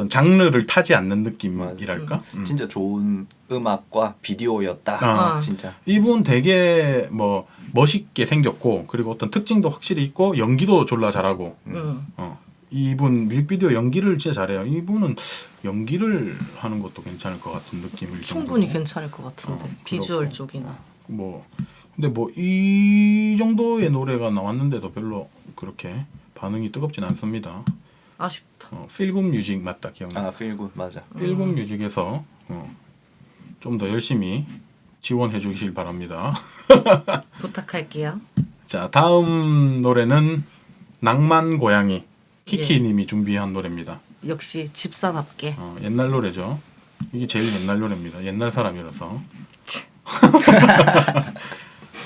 장르를 타지 않는 느낌이랄까. 진짜 좋은 음악과 비디오였다. 아. 진짜. 이분 되게 뭐 멋있게 생겼고 그리고 어떤 특징도 확실히 있고 연기도 졸라 잘하고 이분 뮤직비디오 연기를 진짜 잘해요. 이분은 연기를 하는 것도 괜찮을 것 같은 느낌을 충분히 정도로. 괜찮을 것 같은데 비주얼 그렇고. 쪽이나. 뭐 근데 뭐 이 정도의 노래가 나왔는데도 별로 그렇게 반응이 뜨겁진 않습니다. 아쉽다. 필굿 뮤직 맞다 기억나. 아, 필굿 맞아. 필굿 뮤직에서 좀 더 열심히 지원해 주실 바랍니다. 부탁할게요. 자, 다음 노래는 낭만 고양이 키키님이 준비한 노래입니다. 역시 집사답게. 옛날 노래죠. 이게 제일 옛날 노래입니다. 옛날 사람이라서.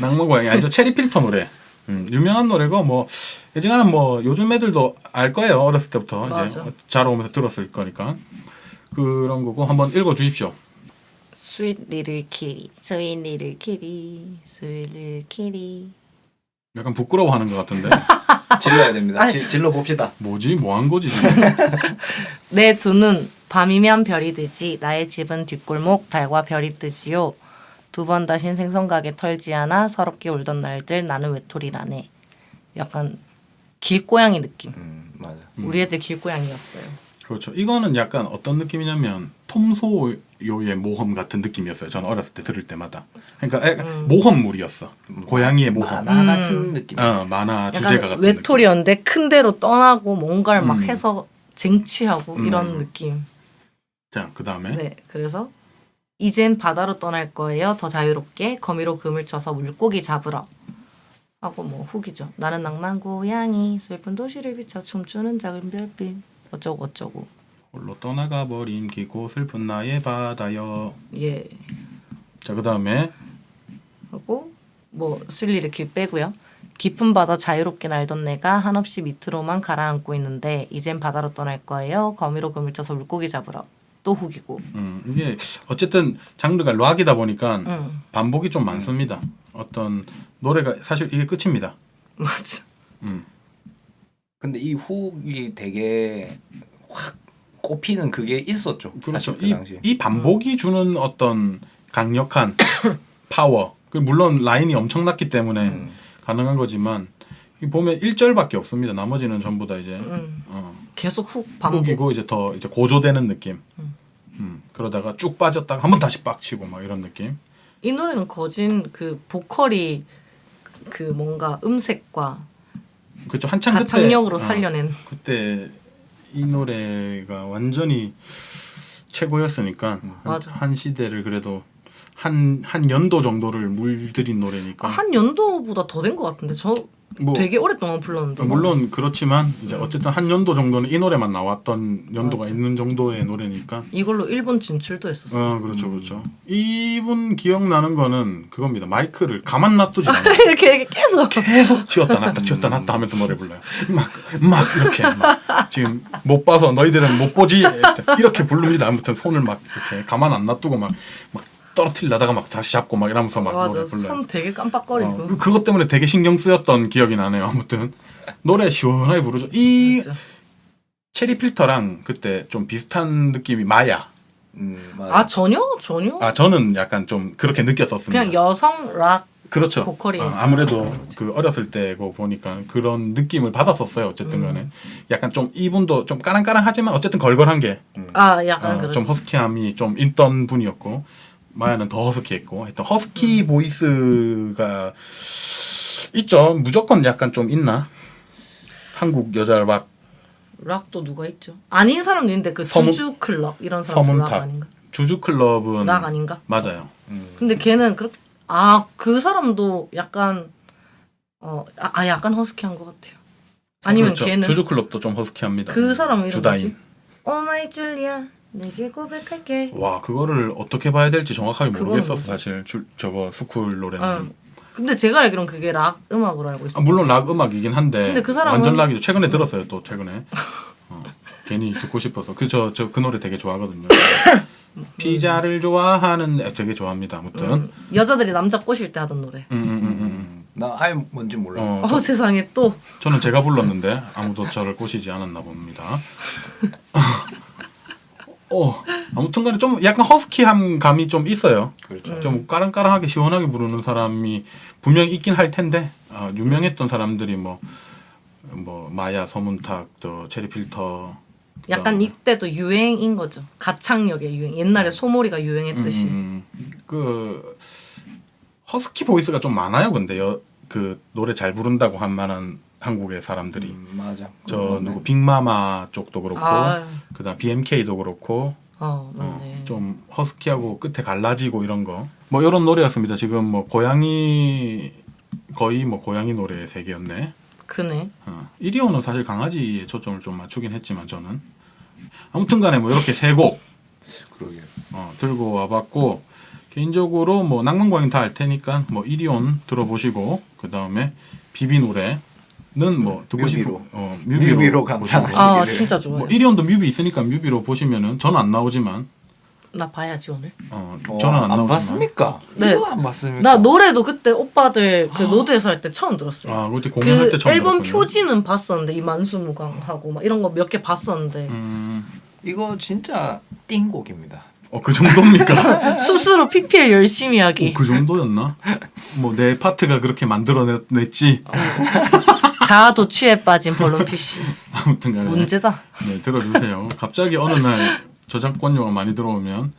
낭만 고양이 아니죠? 체리 필터 노래. 유명한 노래고 뭐 예전에는 뭐 요즘 애들도 알 거예요. 어렸을 때부터 맞아. 이제 자라오면서 들었을 거니까 그런 거고 한번 읽어 주십시오. Sweet little kitty, sweet little kitty, sweet little kitty. 약간 부끄러워하는 것 같은데 질러야 됩니다. 아니. 질러 봅시다. 뭐지? 뭐 한 거지 지금? 내 두 눈 밤이면 별이 뜨지 나의 집은 뒷골목 달과 별이 뜨지요. 두 번 다신 생선가게 털지 않아 서럽게 울던 날들 나는 외톨이라네. 약간 길고양이 느낌. 맞아. 우리 애들 길고양이였어요. 그렇죠. 이거는 약간 어떤 느낌이냐면 톰 소요의 모험 같은 느낌이었어요. 저는 어렸을 때 들을 때마다. 그러니까 모험물이었어. 고양이의 모험. 만화 같은 느낌. 만화 주제가 약간 같은 외톨이였는데 큰 데로 떠나고 뭔가를 막 해서 쟁취하고 이런 느낌. 느낌. 자, 그 다음에 네, 그래서 이젠 바다로 떠날 거예요. 더 자유롭게 거미로 금을 쳐서 물고기 잡으러. 하고 뭐 후기죠. 나는 낭만 고양이 슬픈 도시를 비춰 춤추는 작은 별빛. 어쩌고 어쩌고. 홀로 떠나가 버린 기고 슬픈 나의 바다여. 예. 자, 그 다음에 하고 뭐 순리를 길 빼고요. 깊은 바다 자유롭게 날던 내가 한없이 밑으로만 가라앉고 있는데 이젠 바다로 떠날 거예요. 거미로 금을 쳐서 물고기 잡으러. 또 후기고. 이게 어쨌든 장르가 락이다 보니까 반복이 좀 많습니다. 어떤 노래가 사실 이게 끝입니다. 맞아. 근데 이 훅이 되게 확 꼽히는 그게 있었죠. 그렇죠. 사실 그 당시에. 이 반복이 주는 어떤 강력한 파워. 물론 라인이 엄청났기 때문에 가능한 거지만 이 보면 1절밖에 없습니다. 나머지는 전부 다 이제 계속 훅 반복. 훅이고 이제 더 이제 고조되는 느낌. 그러다가 쭉 빠졌다가 한번 다시 빡치고 막 이런 느낌. 이 노래는 거진 그 보컬이 그 뭔가 음색과 그렇죠. 한창 그때 가창력으로 살려낸. 그때 이 노래가 완전히 최고였으니까 맞아. 한 시대를 그래도 한 연도 정도를 물들인 노래니까. 한 연도보다 더 된 것 같은데 저 뭐, 되게 오랫동안 불렀는데. 물론 그렇지만 이제 어쨌든 한 연도 정도는 이 노래만 나왔던 연도가 맞아. 있는 정도의 노래니까. 이걸로 일본 진출도 했었어. 그렇죠, 그렇죠. 이분 기억나는 거는 그겁니다. 마이크를 가만 놔두지 않아요. 이렇게 계속. 계속 쥐었다 놨다 하면서 노래 불러요. 막 이렇게 막 지금 못 봐서 너희들은 못 보지 이렇게 부릅니다. 아무튼 손을 막 이렇게 가만 안 놔두고 막 떨어뜨리려다가 막 다시 잡고 막 이러면서 막 맞아. 노래 불러요. 손 되게 깜빡거리고. 그것 때문에 되게 신경 쓰였던 기억이 나네요. 아무튼 노래 시원하게 부르죠. 이 맞아. 체리 필터랑 그때 좀 비슷한 느낌이 마야. 맞아. 아 전혀. 저는 약간 좀 그렇게 느꼈었습니다. 그냥 여성 락. 그렇죠. 보컬이 아무래도 그 어렸을 때고 보니까 그런 느낌을 받았었어요. 어쨌든 간에 약간 좀 이분도 좀 까랑까랑하지만 어쨌든 걸걸한 게 약간 그렇지. 좀 허스키함이 좀 있던 분이었고 마야는 더 허스키했고 하여튼 허스키 보이스가 있죠. 무조건 약간 좀 있나? 한국 여자 락 락도 누가 있죠? 아닌 사람도 있는데 그 서문- 주주 클럽 이런 사람 락 서문탁. 아닌가? 주주 클럽은 락 아닌가? 맞아요. 근데 걔는 그렇게 그 사람도 약간 약간 허스키한 것 같아요. 아니면 그렇죠. 걔는 주주 클럽도 좀 허스키합니다. 그 사람 이름 주다인. 뭐지? 오마이 줄리아 내게 고백할게. 와 그거를 어떻게 봐야 될지 정확하게 그거는 모르겠었어 뭐지? 사실. 저거 스쿨 노래는. 응. 근데 제가 알기로는 그게 락 음악으로 알고 있어요. 물론 락 음악이긴 한데 근데 그 사람은- 완전 락이죠. 최근에 들었어요. 또 최근에. 괜히 듣고 싶어서. 저 그 노래 되게 좋아하거든요. 피자를 좋아하는 되게 좋아합니다. 아무튼. 여자들이 남자 꼬실 때 하던 노래. 나 아예 뭔지 몰라. 세상에 또 저는 제가 불렀는데 아무도 저를 꼬시지 않았나 봅니다. 아무튼간에 좀 약간 허스키한 감이 좀 있어요. 그렇죠. 좀 까랑까랑하게 시원하게 부르는 사람이 분명히 있긴 할 텐데 유명했던 사람들이 뭐 마야, 서문탁, 저 체리필터 약간 이때도 유행인 거죠. 가창력의 유행. 옛날에 소몰이가 유행했듯이. 그 허스키 보이스가 좀 많아요. 근데 그 노래 잘 부른다고 한 만한 한국의 사람들이 맞아. 저 누구 빅마마 쪽도 그렇고 아. 그다음 BMK도 그렇고 맞네. 좀 허스키하고 끝에 갈라지고 이런 거 뭐 이런 노래였습니다. 지금 뭐 고양이 거의 뭐 고양이 노래의 세계였네. 그네. 1위호는 사실 강아지에 초점을 좀 맞추긴 했지만 저는 아무튼간에 뭐 이렇게 세 곡 그러게. 들고 와봤고 개인적으로 뭐 낭만광인 다 알 테니까 뭐 1위온 들어보시고 그 다음에 비비 노래는 뭐 듣고 뮤비로. 싶은 뮤비로 보시고. 감상하시기를. 진짜 좋아요. 뭐 1위온도 뮤비 있으니까 뮤비로 보시면은 저는 안 나오지만 나 봐야지 오늘. 저는 안 나오지만 봤습니까? 네. 이거 안 봤습니까? 나 노래도 그때 오빠들 그 노드에서 할 때 처음 들었어요. 그때 공연할 때 그 처음 앨범 들었군요. 표지는 봤었는데 이만수무강하고 막 이런 거 몇 개 봤었는데 이거 진짜 띵곡입니다. 그 정도입니까? 스스로 PPL 열심히 하기. 그 정도였나? 뭐 내 파트가 그렇게 만들어냈지. 자아도취에 빠진 벌룬 PC. 아무튼간에 문제다. 네, 들어주세요. 갑자기 어느 날 저작권료가 많이 들어오면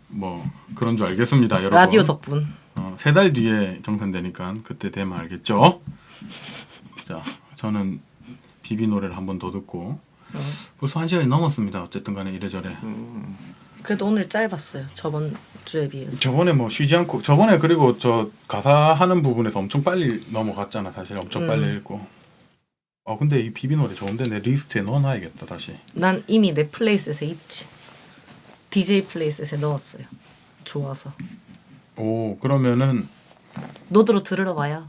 뭐 그런 줄 알겠습니다, 여러분. 라디오 덕분. 3달 뒤에 정산되니까 그때 되면 알겠죠? 자, 저는 비비 노래를 한 번 더 듣고 벌써 1시간이 넘었습니다. 어쨌든 간에 이래저래. 그래도 오늘 짧았어요. 저번 주에 비해서. 저번에 뭐 쉬지 않고 저번에 그리고 저 가사 하는 부분에서 엄청 빨리 넘어갔잖아. 사실 엄청 빨리 읽고. 근데 이 비비 노래 좋은데 내 리스트에 넣어놔야겠다 다시. 난 이미 내 플레이셋에 있지. DJ 플레이셋에 넣었어요. 좋아서. 오 그러면은 노드로 들으러 와요.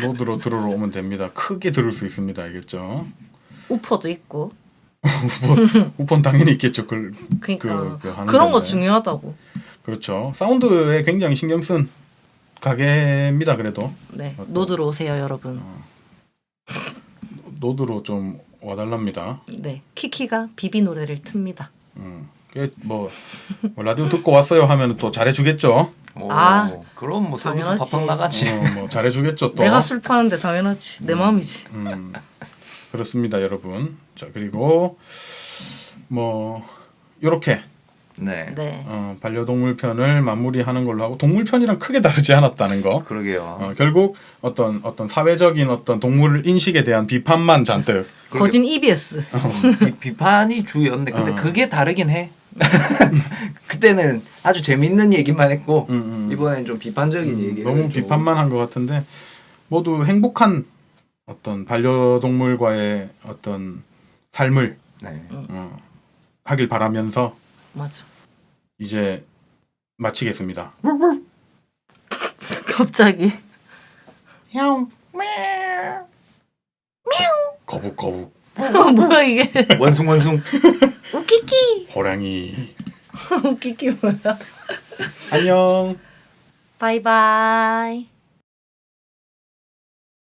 노드로 들으러 오면 됩니다. 크게 들을 수 있습니다. 알겠죠? 우퍼도 있고. 우폰 당연히 있겠죠. 그러니까 하는 그런 거 건데. 중요하다고. 그렇죠. 사운드에 굉장히 신경 쓴 가게입니다. 그래도 네, 노드로 오세요, 여러분. 노드로 좀 와달랍니다. 네, 키키가 비비 노래를 틉니다. 뭐 라디오 듣고 왔어요 하면 또 잘해주겠죠. 그럼 뭐 서비스 당연하지. 팍팍 나가지. 뭐 잘해주겠죠 또. 내가 술 파는데 당연하지. 내 마음이지. 그렇습니다, 여러분. 자 그리고 뭐 이렇게 네. 네. 반려동물 편을 마무리하는 걸로 하고 동물 편이랑 크게 다르지 않았다는 거. 그러게요. 결국 어떤 사회적인 어떤 동물 인식에 대한 비판만 잔뜩. 거진 EBS. 비판이 주였는데 근데 그게 다르긴 해. 그때는 아주 재밌는 얘기만 했고 이번엔 좀 비판적인 얘기를 너무 좀- 비판만 한 것 같은데 모두 행복한 어떤 반려동물과의 어떤 삶을 네. 하길 바라면서 맞아. 이제 마치겠습니다. 갑자기. 거북 뭐야 이게? 원숭 우키키. 호랑이 우키키 뭐야? 안녕. 바이바이.